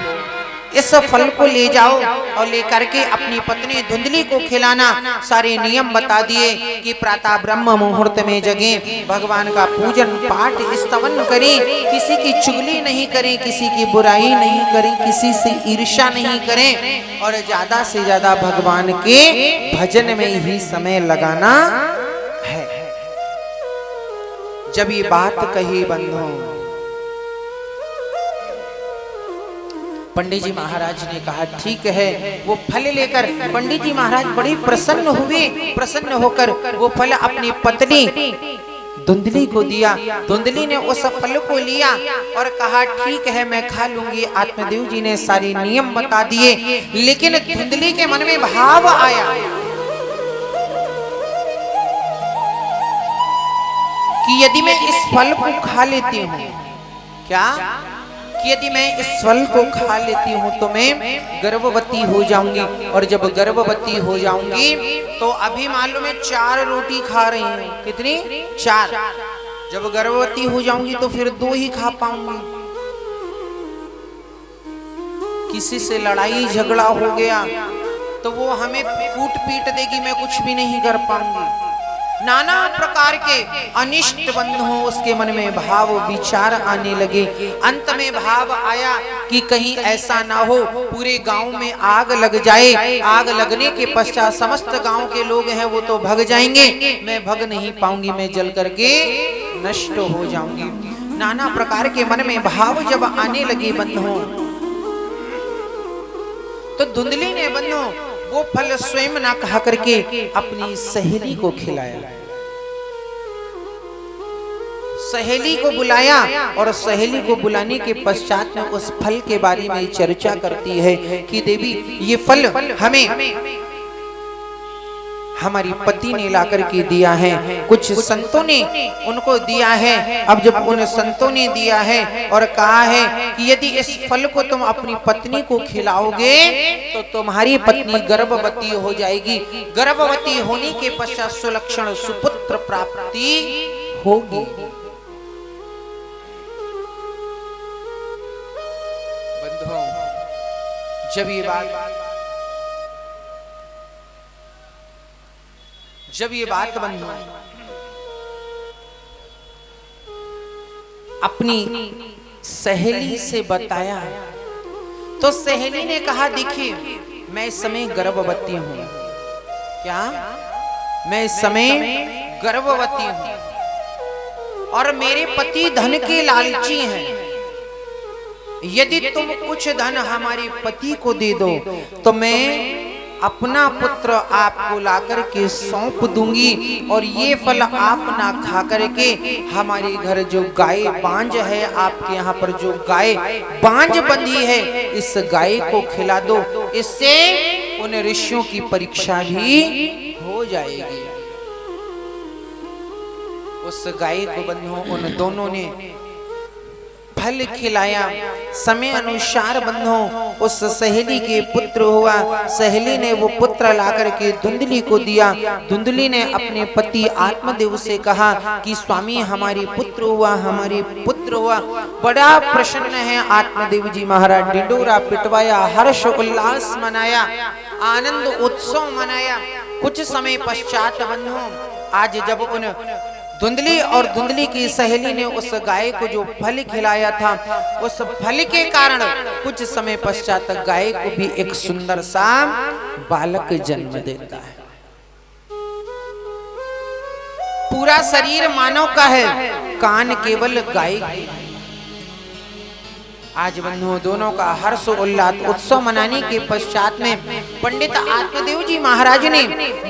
इस फल को ले जाओ और लेकर के अपनी पत्नी धुंधली को खिलाना। सारे नियम बता दिए कि प्रातः ब्रह्म मुहूर्त में जगे, भगवान का पूजन पाठ स्तवन करें, किसी की चुगली नहीं करें, किसी की बुराई नहीं करें, किसी से ईर्ष्या नहीं करें और ज्यादा से ज्यादा भगवान के भजन में ही समय लगाना है। जब ये बात कही बंधुओं, पंडित जी महाराज ने कहा ठीक है। वो फल लेकर पंडित जी महाराज बड़े प्रसन्न हुए। प्रसन्न होकर वो फल अपनी पत्नी धुंधली को दिया। धुंधली ने उस फल को लिया और कहा ठीक है मैं खा लूंगी। आत्मदेव जी ने सारे नियम बता दिए, लेकिन धुंधली के मन में भाव आया कि यदि मैं इस फल को खा लेती हूँ, क्या कि यदि मैं इस फल को खा लेती हूँ तो मैं गर्भवती हो जाऊंगी, और जब गर्भवती हो जाऊंगी तो अभी मालूम है 4 रोटी खा रही हूँ। कितनी? 4। जब गर्भवती हो जाऊंगी तो फिर 2 ही खा पाऊंगी। किसी से लड़ाई झगड़ा हो गया तो वो हमें कूट पीट देगी, मैं कुछ भी नहीं कर पाऊंगी। नाना प्रकार के अनिष्ट बंधुओं उसके मन में भाव विचार आने लगे। अंत में भाव आया कि कहीं ऐसा ना हो पूरे गांव में आग लग जाए, आग लगने के पश्चात समस्त गांव के लोग हैं वो तो भग जाएंगे, मैं भग नहीं पाऊंगी, मैं जल करके नष्ट हो जाऊंगी। नाना प्रकार के मन में भाव जब आने लगे बंधुओं, तो धुंधली ने बंधुओं वो फल स्वयं ना खा करके अपनी सहेली को खिलाया। सहेली को बुलाया और सहेली को बुलाने के पश्चात में उस फल के बारे में चर्चा करती है कि देवी ये फल हमें हमारी पति ने लाकर के दिया है, कुछ संतों ने उनको दिया है। अब जब उन संतों ने दिया है और कहा है कि यदि इस फल को तुम अपनी पत्नी को खिलाओगे तो तुम्हारी पत्नी गर्भवती हो जाएगी, गर्भवती होने के पश्चात सुलक्षण सुपुत्र प्राप्ति होगी। बंधुओं जब ये बात बंधु अपनी सहेली से बताया तो सहेली ने कहा देखिए मैं इस समय गर्भवती हूं। क्या? मैं इस समय गर्भवती हूं और मेरे पति धन के लालची हैं। यदि तुम कुछ धन हमारे पति को दे दो तो मैं अपना पुत्र आपको लाकर के सौंप दूंगी और ये फल आप ना खा करके हमारे घर जो गाय बांझ है, आपके यहाँ पर जो गाय बांझ बंधी है, इस गाय को खिला दो। इससे उन ऋषियों की परीक्षा भी हो जाएगी। उस गाय को बंधुओं उन दोनों ने फल खिलाया। समय अनुसार बंधुओं उस सहेली के पुत्र हुआ। सहेली ने वो पुत्र लाकर के धुंधली को दिया। धुंधली ने अपने पति आत्मदेव से कहा कि स्वामी हमारी पुत्र हुआ, हमारी पुत्र हुआ। बड़ा प्रसन्न है आत्मदेव जी महाराज। डिंडोरा पिटवाया, हर्ष उल्लास मनाया, आनंद उत्सव मनाया। कुछ समय पश्चात बंधुओं आज जब उन धुंधली और धुंधली की सहेली ने उस गाय को जो फल खिलाया था, उस फल के कारण कुछ समय पश्चात गाय को भी एक सुंदर सा बालक जन्म देता है। पूरा शरीर मानव का है, कान केवल गाय की। आज बंधुओं दोनों का हर्ष उल्लास उत्सव मनाने के पश्चात में पंडित आत्मदेव जी महाराज ने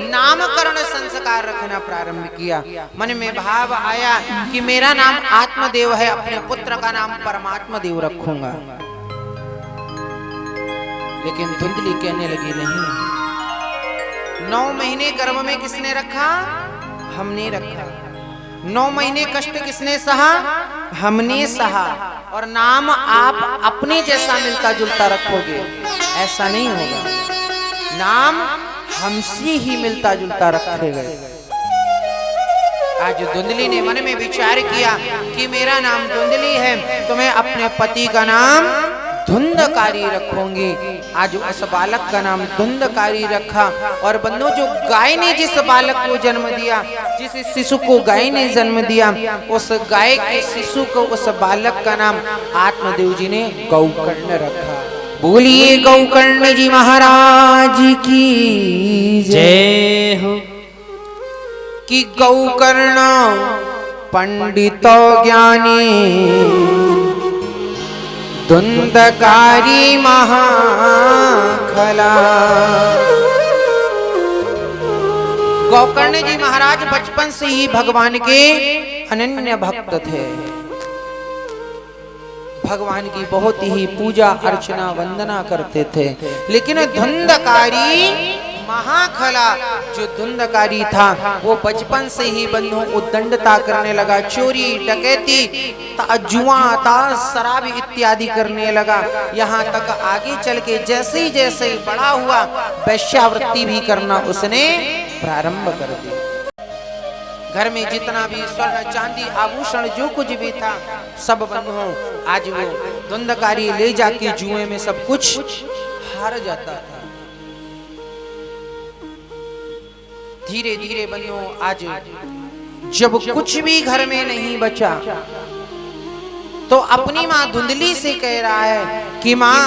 नामकरण संस्कार रखना प्रारंभ किया। मन में भाव आया कि मेरा नाम आत्मदेव है, अपने पुत्र का नाम परमात्मा देव रखूंगा। लेकिन धुंधली कहने लगी नहीं। 9 महीने गर्भ में किसने रखा? हमने रखा। 9 महीने कष्ट किसने सहा? हमने सहा। और नाम आप अपने जैसा मिलता जुलता रखोगे, ऐसा नहीं होगा। नाम हमसे ही मिलता जुलता रखेगा। आज धुंधली ने मन में विचार किया कि मेरा नाम धुंधली है तो मैं अपने पति का नाम धुंधकारी रखूंगी। आज उस बालक का नाम धुंधकारी रखा। और बंधु जो गाय ने जिस बालक को जन्म दिया, जिस शिशु को गाय ने जन्म दिया, उस गाय के शिशु को, उस बालक का नाम आत्मदेव जी ने गौकर्ण रखा। बोलिए गौकर्ण जी महाराज की जय हो। कि गौकर्ण पंडितो ज्ञानी धुंधकारी महाखला। गौकर्ण जी महाराज बचपन से ही भगवान के अनन्य भक्त थे। भगवान की बहुत ही पूजा अर्चना वंदना करते थे। लेकिन धुंधकारी महाखला, जो धुंधकारी था, वो बचपन से ही बंधुओं उद्दंडता करने लगा, चोरी डकैती, जुआ ताश शराब इत्यादि करने लगा। यहाँ तक आगे चल के जैसे ही बड़ा हुआ, वैश्यावृत्ति भी करना उसने प्रारंभ कर दी। घर में जितना भी स्वर्ण चांदी आभूषण जो कुछ भी था, सब बंधुओं आज वो धुंधकारी ले जाके जुए में सब कुछ हार जाता था। धीरे धीरे बंधुओं आज जब कुछ भी घर में नहीं बचा तो अपनी माँ धुंधली से कह रहा है कि माँ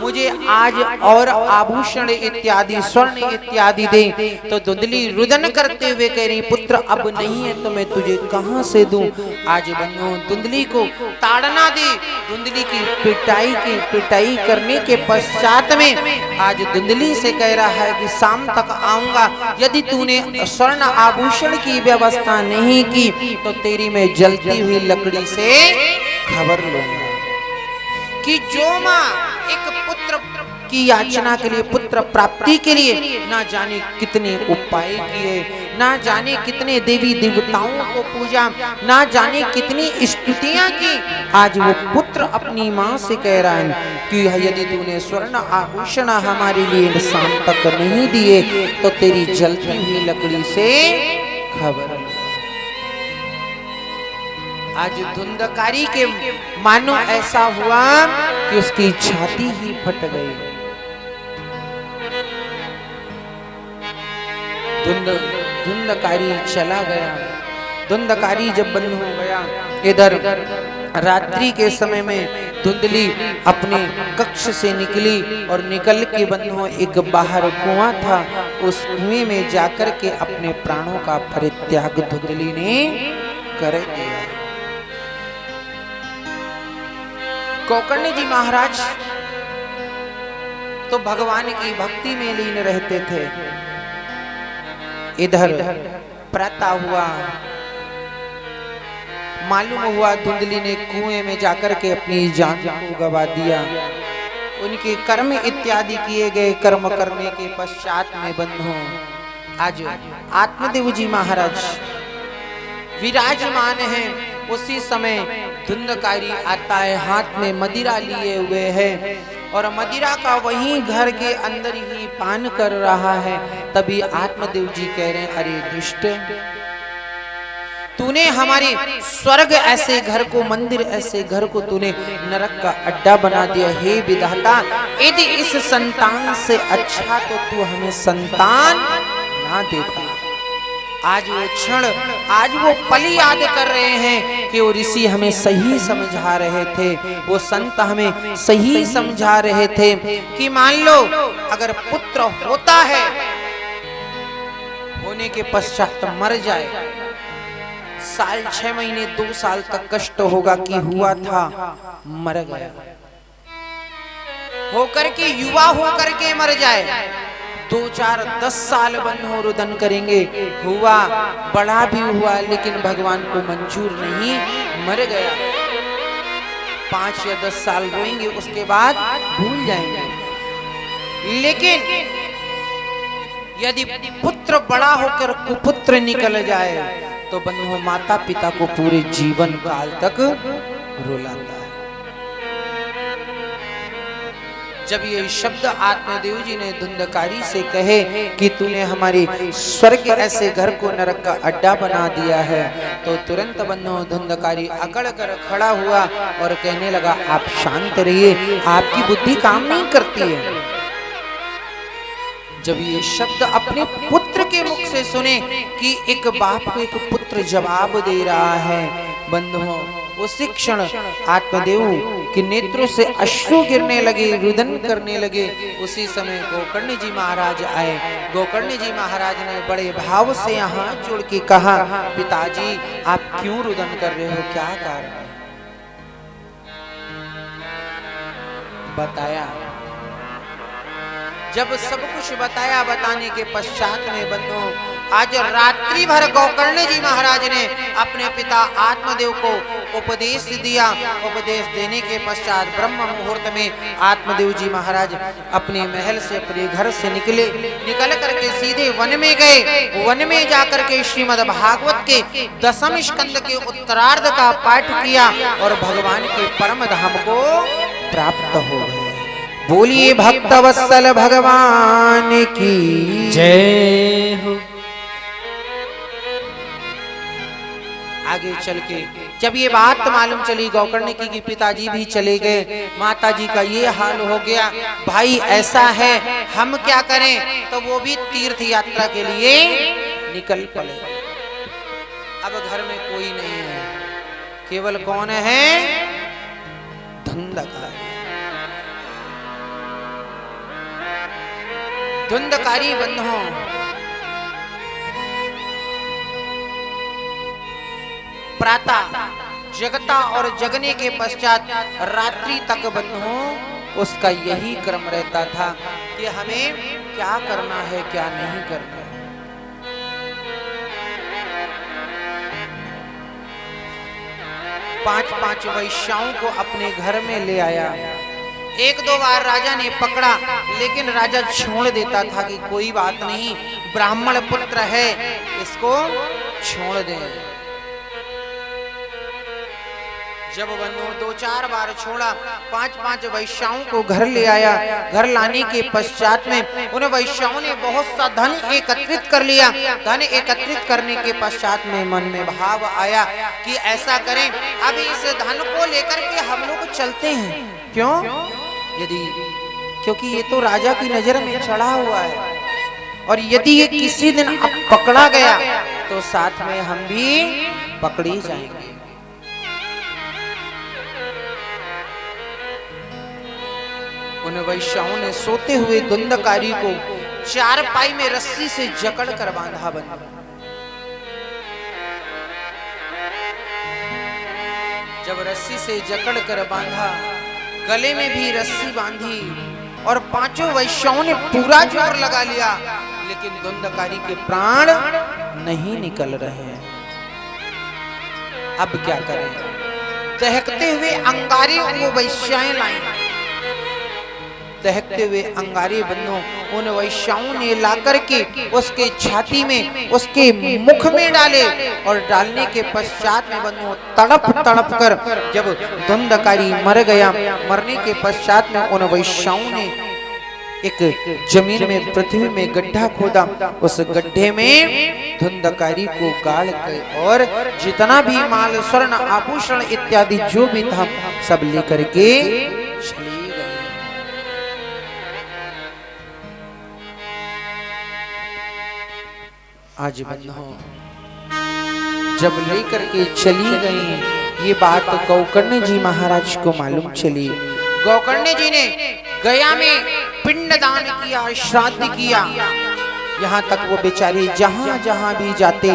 मुझे आज और आभूषण इत्यादि स्वर्ण इत्यादि दे। तो धुंधली रुदन करते हुए कह रही, पुत्र अब नहीं है तो मैं तुझे कहां से दूं। आज बंधुओं धुंधली को ताड़ना दे। धुंधली की पिटाई करने के पश्चात में आज धुंधली से कह रहा है कि शाम तक आऊंगा, यदि तूने स्वर्ण आभूषण की व्यवस्था नहीं की तो तेरी मैं जलती हुई लकड़ी से खबर लूंगा। कि जो माँ एक पुत्र की याचना के लिए, पुत्र प्राप्ति के लिए ना जाने कितने उपाय किए, ना जाने कितने देवी देवताओं को पूजा, ना जाने कितनी स्तुतियां की, आज वो पुत्र अपनी माँ से कह रहा है कि यदि तूने स्वर्ण आभूषण हमारे लिए शाम तक नहीं दिए तो तेरी जलती हुई लकड़ी से खबर। आज धुंधकारी के मानो ऐसा हुआ कि उसकी छाती ही फट गई। धुंधकारी चला गया। धुंधकारी जब बंद हो गया, इधर रात्रि के समय में धुंधली अपने कक्ष से निकली और निकल के बंधुओं एक बाहर कुआं था, उस कुएं में जाकर के अपने प्राणों का परित्याग धुंधली ने कर दिया। गौकर्ण जी महाराज तो भगवान की भक्ति में लीन रहते थे। इधर प्रातः हुआ, मालूम हुआ धुंधली ने कुएं में जाकर के अपनी जान को गवा दिया। उनके कर्म इत्यादि किए गए, कर्म करने के पश्चात में बंधुओं आज आत्मदेव जी महाराज विराजमान हैं। उसी समय धुंधकारी आता है, हाथ में मदिरा लिए हुए है और मदिरा का वहीं घर के अंदर ही पान कर रहा है। तभी आत्मदेव जी कह रहे हैं, अरे दुष्ट, तूने हमारे स्वर्ग ऐसे घर को, मंदिर ऐसे घर को तूने नरक का अड्डा बना दिया। हे विधाता, यदि इस संतान से अच्छा तो तू हमें संतान ना देता। आज वो क्षण, आज वो पल याद कर रहे हैं कि वो ऋषि हमें सही समझा रहे थे, वो संत हमें सही समझा रहे थे कि मान लो अगर पुत्र होता है, होने के पश्चात मर जाए, साल 6 महीने 2 साल तक कष्ट होगा कि हुआ था, मर गया। होकर के युवा होकर के मर जाए, 2 4 10 साल बंधु रुदन करेंगे, हुआ बड़ा भी हुआ लेकिन भगवान को मंजूर नहीं, मर गया, 5 या 10 साल रोएंगे, उसके बाद भूल जाएंगे। लेकिन यदि पुत्र बड़ा होकर कुपुत्र निकल जाए तो बंधु माता पिता को पूरे जीवन काल तक रुलाता है। जब ये शब्द आत्मदेव जी ने धुंधकारी से कहे कि तूने हमारी स्वर्ग ऐसे घर को नरक का अड्डा बना दिया है, तो तुरंत बंधु धुंधकारी अकड़ कर खड़ा हुआ और कहने लगा, आप शांत रहिए, आपकी बुद्धि काम नहीं करती है। जब ये शब्द अपने पुत्र के मुख से सुने कि एक बाप को एक पुत्र जवाब दे रहा है, बंधुओं उसी क्षण आत्मदेव के नेत्रों से अश्रु गिरने लगे, रुदन करने लगे। उसी समय गोकर्ण जी महाराज आए। गोकर्ण जी महाराज ने बड़े भाव से हाथ जोड़ के कहा, पिताजी आप क्यों रुदन कर रहे हो, क्या कारण है? बताया। जब सब कुछ बताया, बताने के पश्चात में बंधु आज रात्रि भर गोकर्ण जी महाराज ने अपने पिता आत्मदेव को उपदेश दिया। उपदेश देने के पश्चात ब्रह्म मुहूर्त में आत्मदेव जी महाराज अपने महल से, अपने घर से निकल करके सीधे वन में गए। वन में जाकर के श्रीमद् भागवत के 10वें स्कंद के उत्तरार्ध का पाठ किया और भगवान के परम धाम को प्राप्त हो गए। बोलिए भक्त वत्सल भगवान की जय हो। आगे चल के जब ये बात मालूम चली गोकर्ण की कि पिताजी भी चले गए, माताजी का ये हाल हो गया, भाई ऐसा है हम क्या करें, तो वो भी तीर्थ यात्रा के लिए निकल पड़े। अब घर में कोई नहीं है, केवल कौन है, धुंधकारी। धुंधकारी बंधुओं प्रातः जगता और जगने के पश्चात रात्रि तक बंधुओं उसका यही क्रम रहता था कि हमें क्या करना है क्या नहीं करना है। पांच वैश्याओं को अपने घर में ले आया। 1-2 बार राजा ने पकड़ा, लेकिन राजा छोड़ देता था कि कोई बात नहीं, ब्राह्मण पुत्र है, इसको छोड़ दें। जब बंधु 2-4 बार छोड़ा, 5 वैश्याओं को घर ले आया। घर लाने के पश्चात में उन वैश्याओं ने बहुत सा धन एकत्रित कर लिया। धन एकत्रित करने के पश्चात में मन में भाव आया कि ऐसा करें, अब इस धन को लेकर के हम लोग चलते हैं। क्यों? क्योंकि ये तो राजा की नजर में चढ़ा हुआ है, और यदि ये किसी दिन अब पकड़ा गया तो साथ में हम भी पकड़ी जाएंगे। उन वैश्याओं ने सोते हुए धुंधकारी को 4 पाई में रस्सी से जकड़ कर बांधा। जब रस्सी से जकड़ कर बांधा, गले में भी रस्सी बांधी और 5 वैश्याओं ने पूरा जोर लगा लिया, लेकिन धुंधकारी के प्राण नहीं निकल रहे हैं। अब क्या करें? दहकते हुए अंगारे वो वैश्याएं लाई। दहकते हुए अंगारे बंधु उन वैश्याओं ने लाकर के उसके छाती में, उसके मुख में डाले, और डालने के पश्चात में बंधु तड़प कर जब धुंधकारी मर गया, मरने के पश्चात में उन वैश्याओं ने एक जमीन में, पृथ्वी में गड्ढा खोदा। उस गड्ढे में धुंधकारी को गाड़ के और जितना भी माल, स्वर्ण आभूषण इत्यादि जो भी था सब लेकर के चले गए। आज बंधुओं जब लेकर के चली गई, ये बात गोकर्ण जी महाराज को मालूम चली। गोकर्ण जी ने गया में पिंडदान किया, श्राद्ध किया, यहाँ तक वो बेचारे जहाँ जहाँ भी जाते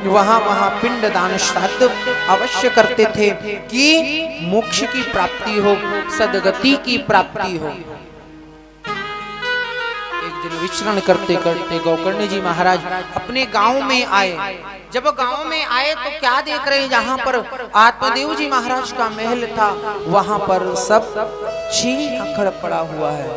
वहाँ वहाँ पिंड दान श्राद्ध अवश्य करते थे कि मोक्ष की प्राप्ति हो, सदगति की प्राप्ति हो। एक दिन विचरण करते करते गोकर्ण जी महाराज अपने गांव में आए। जब गांव में आए तो क्या देख रहे हैं, जहां पर आत्मदेव जी महाराज का महल था वहां पर सब चील अखड़ पड़ा हुआ है,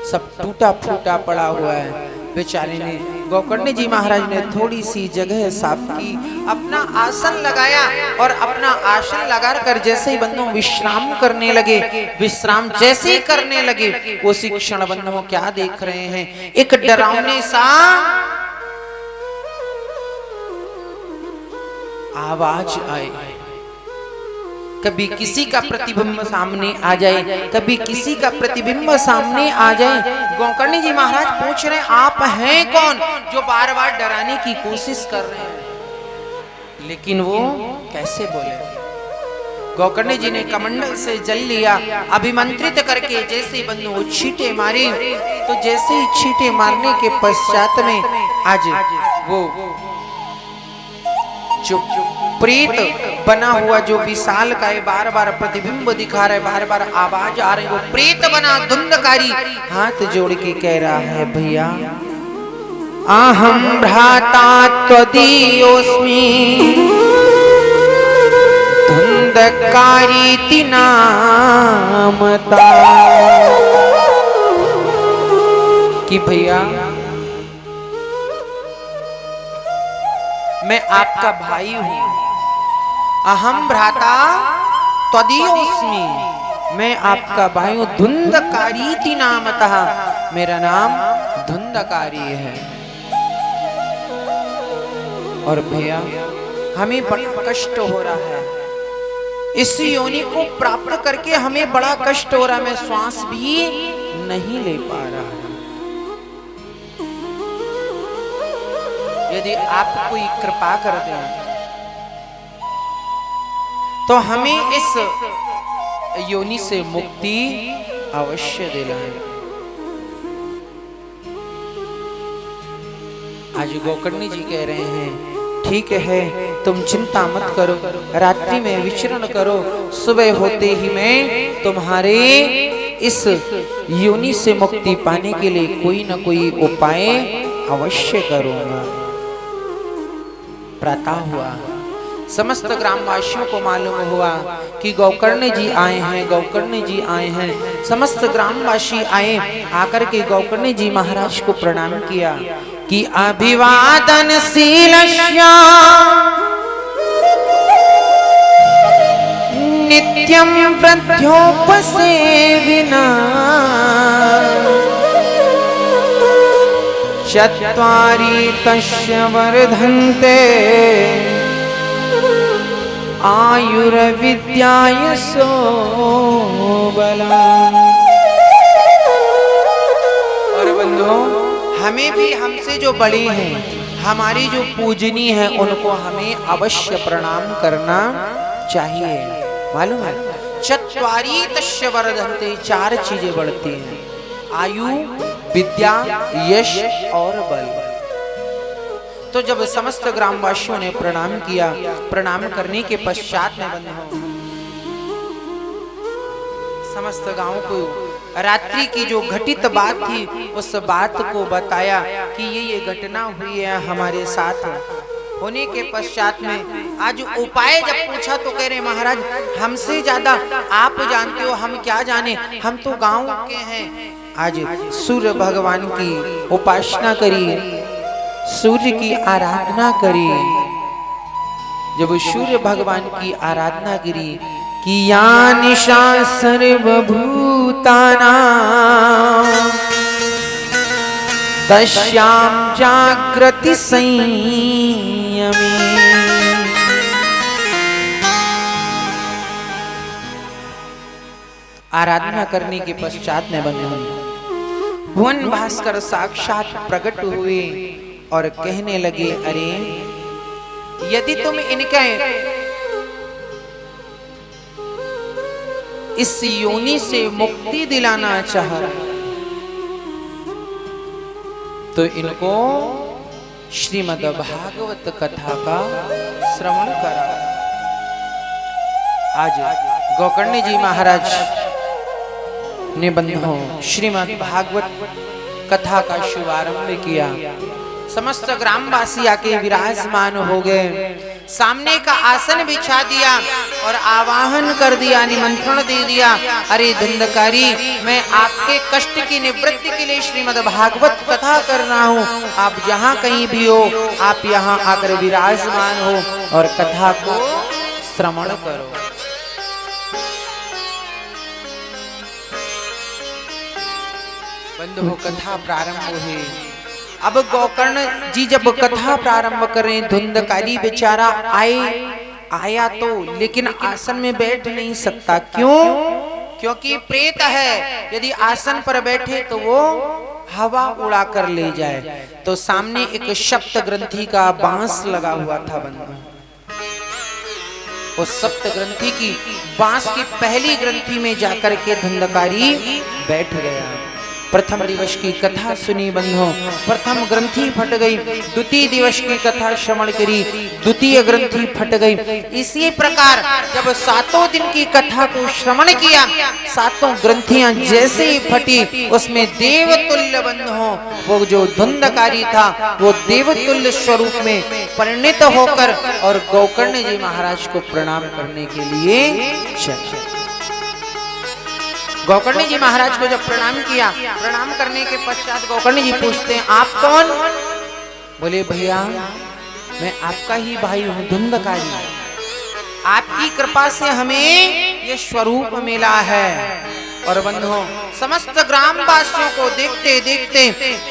सब टूटा फूटा पड़ा हुआ है। बेचारे ने गोकर्ण जी महाराज ने थोड़ी सी जगह साफ की, अपना आसन लगाया और अपना आसन लगाकर जैसे ही बंधु विश्राम करने लगे, विश्राम जैसे ही करने लगे उसी क्षण बंधु क्या देख रहे हैं, एक डरावने सा आवाज आए। कभी किसी का प्रतिबिंब सामने आ जाए, कभी किसी का प्रतिबिंब सामने आ जाए। गोकर्ण जी महाराज पूछ रहे हैं आप हैं कौन, जो बार बार डराने की कोशिश कर रहे हैं, लेकिन वो कैसे बोले। गोकर्ण जी ने कमंडल से जल लिया, अभिमंत्रित करके जैसे बंधु छींटे मारे, तो जैसे ही छींटे मारने के पश्चात में आज वो जो प्रेत बना हुआ जो विशाल का है, बार बार प्रतिबिंब दिखा रहा है, बार बार आवाज आ रही है, वो प्रेत बना धुंधकारी हाथ जोड़ के कह रहा है भैया अहम भ्राता त्वदीयोऽस्मि धुंधकारीति नामता, कि भैया मैं आपका भाई हूं। अहम भ्राता त्वदीयोऽस्मि, मैं आपका भाई हूं। धुंधकारीति नामतः, मेरा नाम धुंधकारी है। और भैया हमें बड़ा कष्ट हो रहा है, इस योनि को प्राप्त करके हमें बड़ा कष्ट हो रहा है, मैं श्वास भी नहीं ले पा रहा है। यदि आप कोई कृपा कर दें तो हमें इस योनि से मुक्ति अवश्य दिलाएं। आज गोकर्ण जी कह रहे हैं ठीक है तुम चिंता मत करो, रात्रि में विचरण करो, सुबह होते ही मैं तुम्हारे इस योनि से मुक्ति पाने के लिए कोई न कोई उपाय अवश्य करूंगा। प्रातः हुआ, समस्त ग्रामवासियों को मालूम हुआ कि गोकर्ण जी आए हैं, गोकर्ण जी आए हैं। समस्त ग्रामवासी आए, आकर के गोकर्ण जी महाराज को प्रणाम किया कि अभिवादन शीलस्य नित्यं वृद्ध्योपसेविना चत्वारि तस्य वर्धन्ते आयुर्विद्यायसो बलान्। और बंधुओं हमें भी हमसे जो बड़े हैं, हमारी जो पूजनी है, उनको हमें अवश्य प्रणाम करना चाहिए। मालूम है चत्वारि तस्य वर्धन्ते, चार चीजें बढ़ती हैं, आयु, विद्या, यश और बल। तो जब समस्त ग्रामवासियों ने प्रणाम किया, प्रणाम करने के पश्चात में बंधुओं समस्त गांव को रात्रि की जो घटित बात थी उस बात को बताया कि ये घटना हुई है हमारे साथ। होने के पश्चात में आज उपाय जब पूछा तो कह रहे महाराज हमसे ज्यादा आप जानते हो, हम क्या जाने, हम तो गांव के हैं। आज सूर्य भगवान की उपासना करी, सूर्य की आराधना करी। जब सूर्य भगवान की आराधना करी कि या निशा सर्वभूतानां तस्यां जागृति संयमी, आराधना करने के पश्चात में बंधु भुवन भास्कर साक्षात प्रकट हुए और कहने लगे अरे यदि तुम इनके इस योनि से मुक्ति दिलाना चाह तो इनको श्रीमद् भागवत कथा का श्रवण करा। आज गोकर्ण जी महाराज ने बंधुओं श्रीमद् भागवत कथा का शुभारंभ किया। समस्त ग्रामवासी आके विराजमान हो गए, सामने का आसन बिछा दिया और आवाहन कर दिया, निमंत्रण दे दिया। अरे धुंधकारी, मैं आपके कष्ट की निवृत्ति के लिए श्रीमद् भागवत कथा कर रहा हूँ। आप जहाँ कहीं भी हो, आप यहाँ आकर विराजमान हो और कथा को श्रवण करो। बंधुओं, कथा प्रारंभ हुई। अब गोकर्ण जी जब कथा प्रारंभ करें, धुंधकारी बेचारा आया तो, लेकिन आसन में बैठ नहीं सकता। क्यों? क्योंकि प्रेत है, यदि आसन पर बैठे तो वो हवा उड़ा कर ले जाए। तो सामने एक सप्त ग्रंथि का बांस लगा हुआ था बंधु। उस सप्त ग्रंथि की बांस की पहली ग्रंथि में जाकर के धुंधकारी बैठ गया। प्रथम दिवस की कथा सुनी बंधुओं, प्रथम ग्रंथि फट गई। द्वितीय दिवस की कथा श्रवण करी, द्वितीय ग्रंथि फट गई। इसी प्रकार जब सातों दिन की कथा को श्रवण किया, सातों ग्रंथियां जैसे ही फटी, उसमें देवतुल्य बंधुओं वो जो धुंधकारी था वो देवतुल्य स्वरूप में परिणित होकर और गोकर्ण जी महाराज को प्रणाम करने के लिए चले। गोकर्ण जी महाराज को जब प्रणाम किया, प्रणाम करने के पश्चात गोकर्ण जी पूछते हैं, आप कौन? बोले, भैया मैं आपका ही भाई हूँ धुंधकारी। आपकी कृपा से हमें ये स्वरूप मिला है। और बंधुओं, समस्त ग्रामवासियों को देखते देखते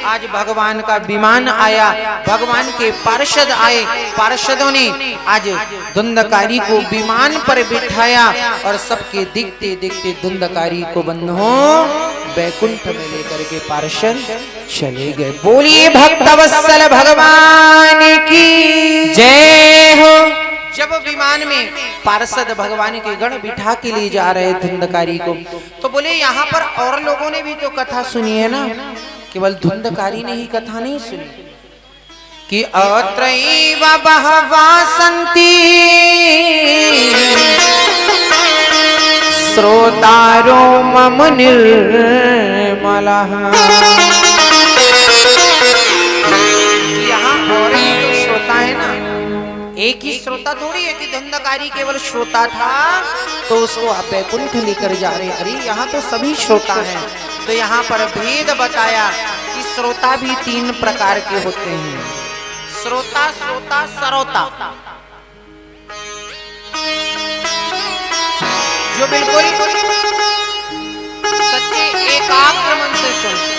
आज भगवान का विमान आया, भगवान के पार्षद आए। पार्षदों ने आज धुंधकारी को विमान पर बिठाया और सबके देखते देखते धुंधकारी को बंधुओं बैकुंठ में लेकर के पार्षद चले गए। बोलिए भक्तवत्सल भगवान की जय हो। जब विमान में पार्षद भगवान के गण बिठा के ले जा रहे धुंधकारी को, तो बोले यहाँ पर और लोगों ने भी तो कथा सुनी है ना, केवल धुंधकारी ने ही कथा नहीं सुनी कि अत्रैव बहवा सन्ति श्रोतारो मम निर्मलः। यहाँ और एक श्रोता है ना, एक ही श्रोता थोड़ी है कि धुंधकारी केवल श्रोता था तो उसको आप बैकुंठ लेकर जा रहे। अरे यहाँ तो सभी श्रोता हैं। तो यहाँ पर भेद बताया कि श्रोता भी तीन प्रकार के होते हैं, श्रोता, श्रोता, सरोता। जो बिल्कुल सच्चे एकाग्र मन से सुनते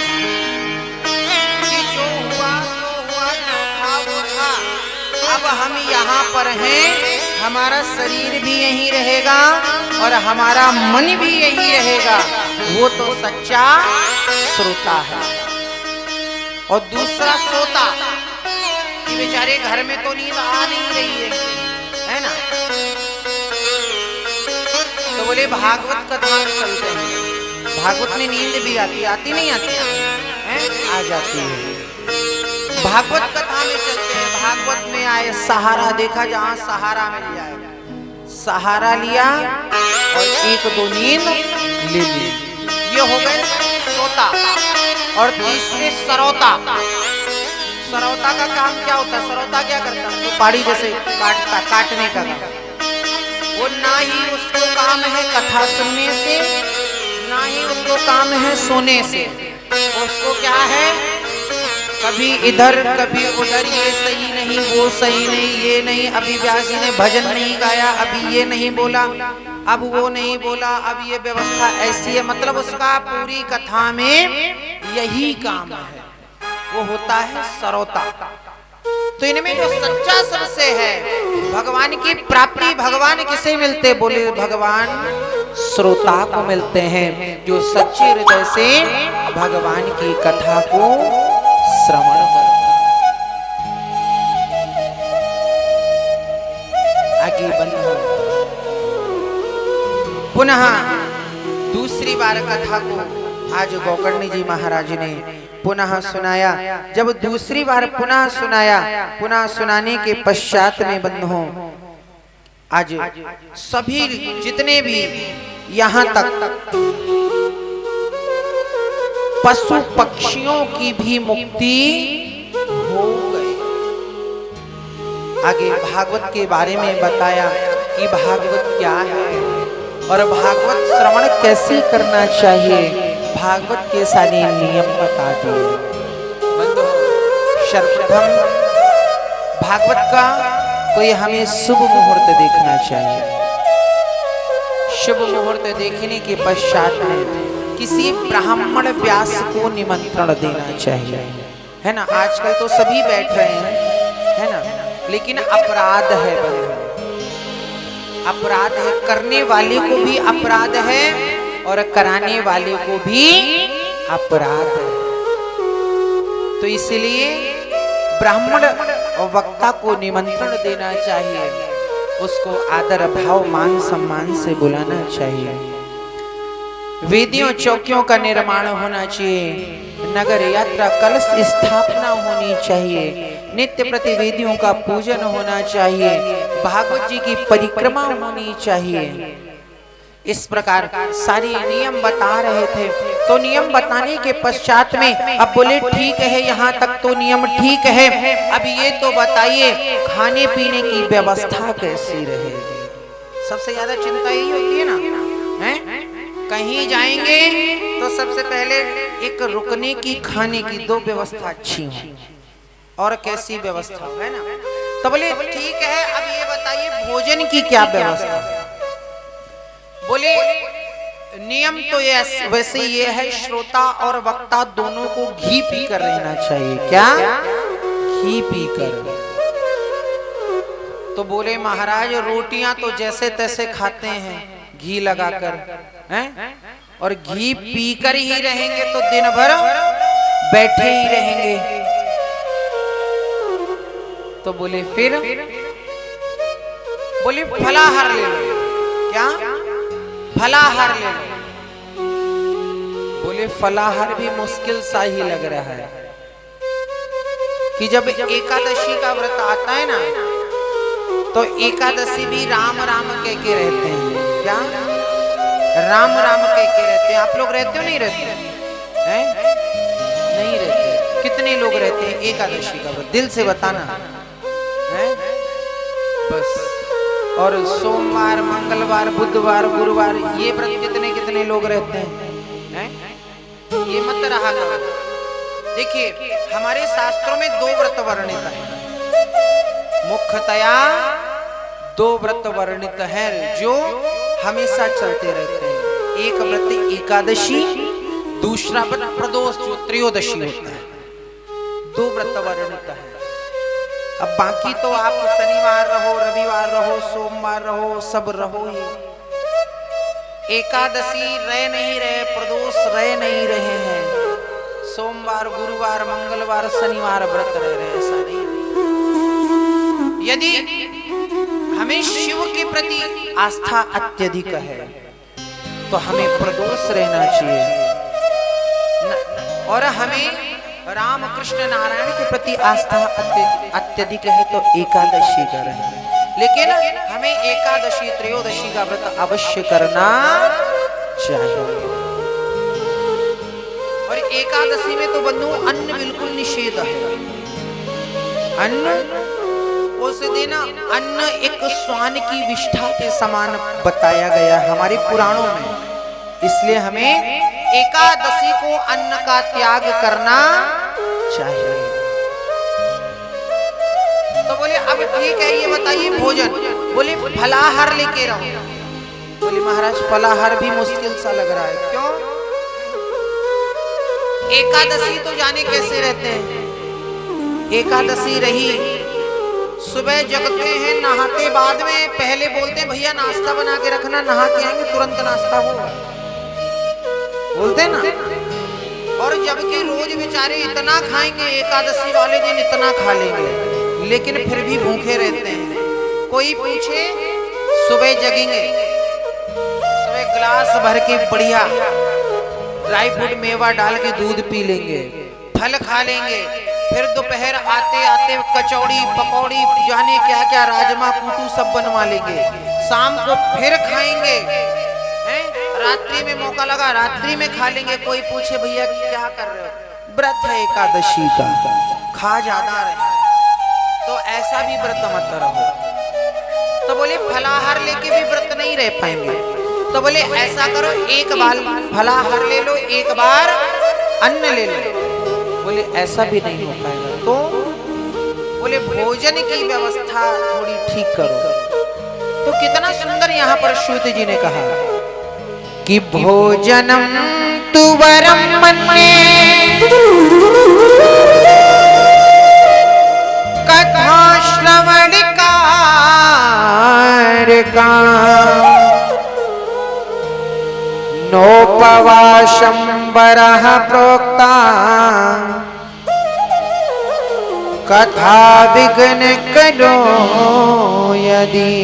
कि जो हुआ सो हुआ, जो था वो था। अब हम यहाँ पर हैं, हमारा शरीर भी यहीं रहेगा और हमारा मन भी यहीं रहेगा। वो तो सच्चा श्रोता है। और दूसरा श्रोता कि बेचारे घर में तो नींद आ नहीं रही है ना, तो बोले भागवत कथा में चलते हैं। भागवत में नींद भी आती नहीं आती है, आ जाती है। भागवत कथा में चलते हैं। भागवत में आए सहारा देखा, जहां सहारा मिल जाए, सहारा लिया और एक दो नींद ले ली। ये हो गए श्रोता। और तीसरे सरोता। सरोता का काम क्या होता है? सरोता क्या करता है? तो पाड़ी जैसे काटने का काम। वो ना ही उसको काम है कथा सुनने से, ना ही उसको काम है सोने से। उसको क्या है, कभी इधर कभी उधर, ये सही नहीं वो सही नहीं, ये नहीं, अभी व्यासी ने भजन नहीं गाया, अभी ये नहीं बोला, अब वो नहीं बोला, अब ये व्यवस्था ऐसी है। मतलब उसका पूरी कथा में यही काम है, वो होता है सरोता। तो इनमें जो सच्चा सबसे है, भगवान की प्राप्ति भगवान किसे मिलते? बोले भगवान श्रोता को मिलते हैं, जो सच्चे हृदय से भगवान की कथा को श्रवण करता। आगे बंधु पुनः दूसरी बार कथा को आज गोकर्ण जी महाराज ने पुनः सुनाया। जब दूसरी बार पुनः सुनाया, पुनः सुनाने के पश्चात में बंधुओं आज सभी जितने भी यहाँ तक पशु पक्षियों की भी मुक्ति हो गई। आगे भागवत के बारे में बताया कि भागवत क्या है और भागवत श्रवण कैसे करना चाहिए, भागवत के सारे नियम बता दिए। सर्वप्रथम भागवत का कोई हमें शुभ मुहूर्त देखना चाहिए। शुभ मुहूर्त देखने के पश्चात में किसी ब्राह्मण व्यास को निमंत्रण देना चाहिए, है ना। आजकल तो सभी बैठ रहे हैं, है ना, लेकिन अपराध है बंधु, अपराध है। करने वाले को भी अपराध है और कराने वाले को भी अपराध है। तो इसलिए ब्राह्मण वक्ता को निमंत्रण देना चाहिए, उसको आदर भाव मान सम्मान से बुलाना चाहिए। वेदियों चौकियों का निर्माण होना चाहिए, नगर यात्रा कलश स्थापना होनी चाहिए, नित्य प्रति वेदियों का पूजन होना चाहिए, भागवत जी की परिक्रमा होनी चाहिए। इस प्रकार सारी नियम बता रहे थे। तो नियम बताने के पश्चात में अब बोले ठीक है, यहाँ तक तो नियम ठीक है, अब ये तो बताइए खाने पीने की व्यवस्था कैसी रहेगी। सबसे ज्यादा चिंता यही होती है ना, है? कहीं जाएंगे तो सबसे पहले एक रुकने की, खाने की दो व्यवस्था अच्छी हो और कैसी व्यवस्था है ना। तो बोले ठीक है, अब ये बताइए भोजन की क्या व्यवस्था। बोले नियम तो ये वैसे ये है, श्रोता और वक्ता दोनों को घी पीकर रहना चाहिए। क्या? घी पीकर। तो बोले महाराज रोटियां तो जैसे तैसे खाते हैं घी लगाकर, हैं? और घी पीकर ही रहेंगे तो दिन भर बैठे ही रहेंगे। तो बोले फिर बोले फलाहार ले लो। क्या? फलाहार ले लो। बोले फलाहार भी मुश्किल सा ही लग रहा है कि जब एकादशी का व्रत आता है ना तो एकादशी भी राम राम कह के रहते हैं। क्या? राम राम कह के रहते हैं। आप लोग रहते हो नहीं रहते हैं? नहीं रहते। कितने लोग रहते हैं एकादशी का व्रत? दिल से बताना है बस। और सोमवार, मंगलवार, बुधवार, गुरुवार ये व्रत कितने कितने लोग रहते हैं? ये मत रहा करो। देखिए हमारे शास्त्रों में दो व्रत वर्णित है, मुख्यतया दो व्रत वर्णित है जो हमेशा चलते रहते हैं। एक व्रत एकादशी, दूसरा व्रत प्रदोष जो त्रयोदशी होता है। दो व्रत वर्णित है। अब बाकी तो आप शनिवार रहो, रविवार रहो, सोमवार रहो, सब रहो ही। एकादशी रह नहीं रहे, प्रदोष रह नहीं रहे हैं, सोमवार, गुरुवार, मंगलवार, शनिवार व्रत रह रहे, ऐसा नहीं। यदि हमें शिव के प्रति आस्था अत्यधिक है तो हमें प्रदोष रहना चाहिए, और हमें राम कृष्ण नारायण के प्रति आस्था अत्यधिक है तो एकादशी करें। लेकिन हमें एकादशी त्रयोदशी का व्रत अवश्य करना चाहिए। और एकादशी में तो बंधु अन्न बिल्कुल निषेध है। अन्न उस दिन अन्न एक स्वान की विष्ठा के समान बताया गया हमारे पुराणों में। इसलिए हमें एकादशी को अन्न का त्याग करना चाहिए। तो बोले अब ठीक है, ये बताइए भोजन। बोले फलाहार लेके रहो। बोले महाराज फलाहार भी मुश्किल सा लग रहा है। क्यों? एकादशी तो जाने कैसे रहते हैं। एकादशी रही, सुबह जगते हैं, नहाते बाद में पहले बोलते हैं भैया नाश्ता बना के रखना, नहा के आएंगे तुरंत नाश्ता होगा, बोलते ना। और जबकि रोज बेचारे इतना खाएंगे, एकादशी वाले दिन इतना खा लेंगे, लेकिन फिर भी भूखे रहते हैं। कोई पूछे सुबह जगेंगे, सुबह गिलास भर के बढ़िया ड्राई फ्रूट मेवा डाल के दूध पी लेंगे, फल खा लेंगे, फिर दोपहर आते आते कचौड़ी पकौड़ी जाने क्या क्या राजमा कूटू सब बनवा लेंगे, शाम को फिर खाएंगे, हैं? रात्रि में मौका लगा रात्रि में खा लेंगे। कोई पूछे भैया क्या कर रहे हो, व्रत है एकादशी का, खा ज्यादा रहे, तो ऐसा भी व्रत मत रहो। तो बोले फलाहार लेके भी व्रत नहीं रह पाएंगे, तो बोले ऐसा करो एक बार फलाहार ले लो, एक बार अन्न ले लो। बोले ऐसा भी नहीं हो पाएगा, तो बोले भोजन की व्यवस्था थोड़ी ठीक करो। तो कितना सुंदर यहाँ पर सूत जी ने कहा कि भोजनम तु वरम मन्ये कथा श्रवण कारका नोपवासं वरः प्रोक्ता कथा विघ्न करो यदि।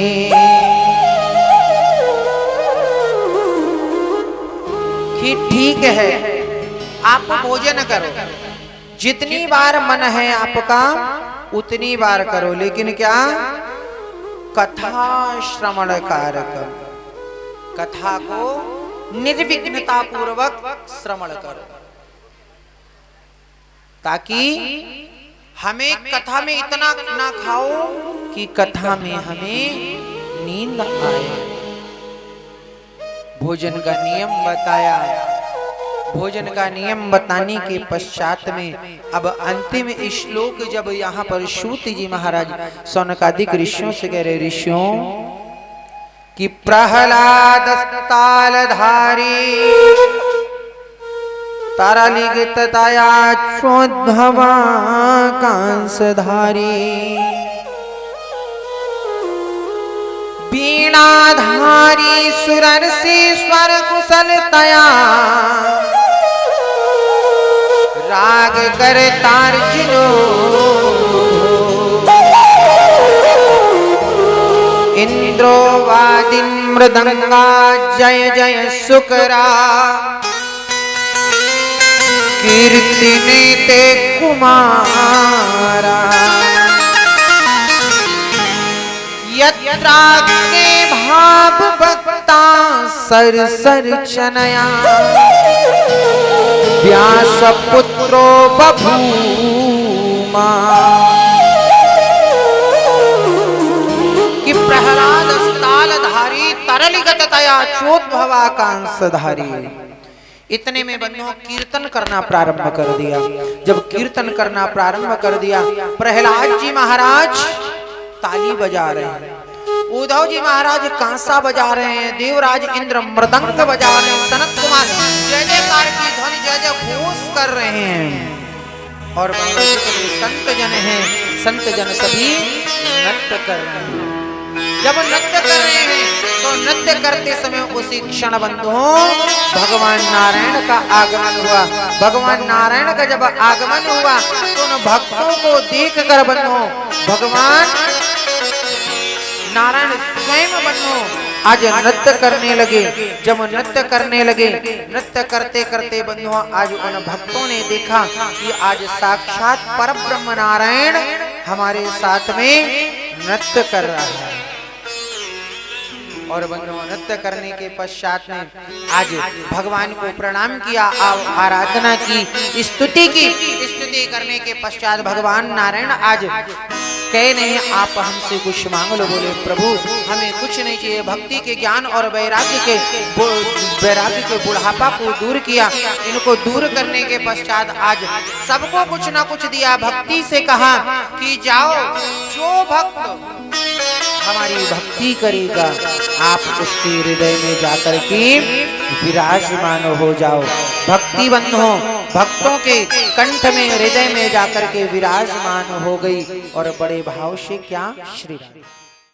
कि ठीक है आप भोजन करो, जितनी बार मन है आपका उतनी बार करो, लेकिन क्या कथा श्रवण कारक, कथा को निर्विघ्नता पूर्वक श्रवण करो, ताकि हमें कथा में इतना ना खाओ कि कथा में हमें नींद आए। भोजन का नियम बताया, भोजन का नियम बताने के पश्चात में अब अंतिम श्लोक जब यहाँ पर सूत जी महाराज सौनकादिक ऋषियों से कह रहे, ऋषियों कि प्रहलाद तालधारी तारालिगितया चोद्भवा कांसधारी वीणाधारी सुरर्षि स्वर कुशलतया राग करतार्जुनो इंद्रो वादिन मृदंगा जय जय शुकरा कीर्तिने ते कुमारा यत्राग्ने भाव भक्ता सर सर चनया व्यास पुत्रो बभूमा। कि प्रहलाद तालधारी तरलिगतया चोद्भवा कांसधारी, इतने में बंधुओं कीर्तन करना प्रारंभ कर दिया। जब कीर्तन करना प्रारंभ कर दिया, प्रहलाद जी महाराज ताली बजा रहे हैं, उद्धव जी महाराज कांसा बजा रहे हैं, देवराज इंद्र मृदंग बजा रहे हैं, सनत कुमार जय जयकार की ध्वनि जय जय घोष कर रहे हैं, और संत जन हैं, संत जन सभी नृत्य कर रहे हैं। जब नृत्य कर रहे हैं तो नृत्य करते समय उसी क्षण बंधुओं भगवान नारायण का आगमन हुआ। भगवान नारायण का जब आगमन हुआ तो उन भक्तों को देख कर बंधुओं भगवान नारायण स्वयं बंधुओं आज नृत्य करने लगे। जब नृत्य करने लगे, नृत्य करते करते बंधुओं आज उन भक्तों ने देखा कि आज साक्षात परब्रह्म नारायण हमारे साथ में नृत्य कर रहा है। और बंधुओं नृत्य करने के पश्चात में आज भगवान को प्रणाम किया, आराधना की, स्तुति की। स्तुति करने के पश्चात भगवान नारायण आज कहे नहीं आप हमसे कुछ मांग लो। बोले प्रभु हमें कुछ नहीं चाहिए, भक्ति के ज्ञान और वैराग्य के बुढ़ापा को दूर किया। इनको दूर करने के पश्चात आज सबको कुछ ना कुछ दिया। भक्ति से कहा कि जाओ जो भक्त हमारी भक्ति करेगा आप उसके हृदय में जाकर के विराजमान हो जाओ। भक्ति बंधुओं भक्तों के कंठ में हृदय में जाकर के विराजमान हो गई और बड़े भाव से क्या श्री राम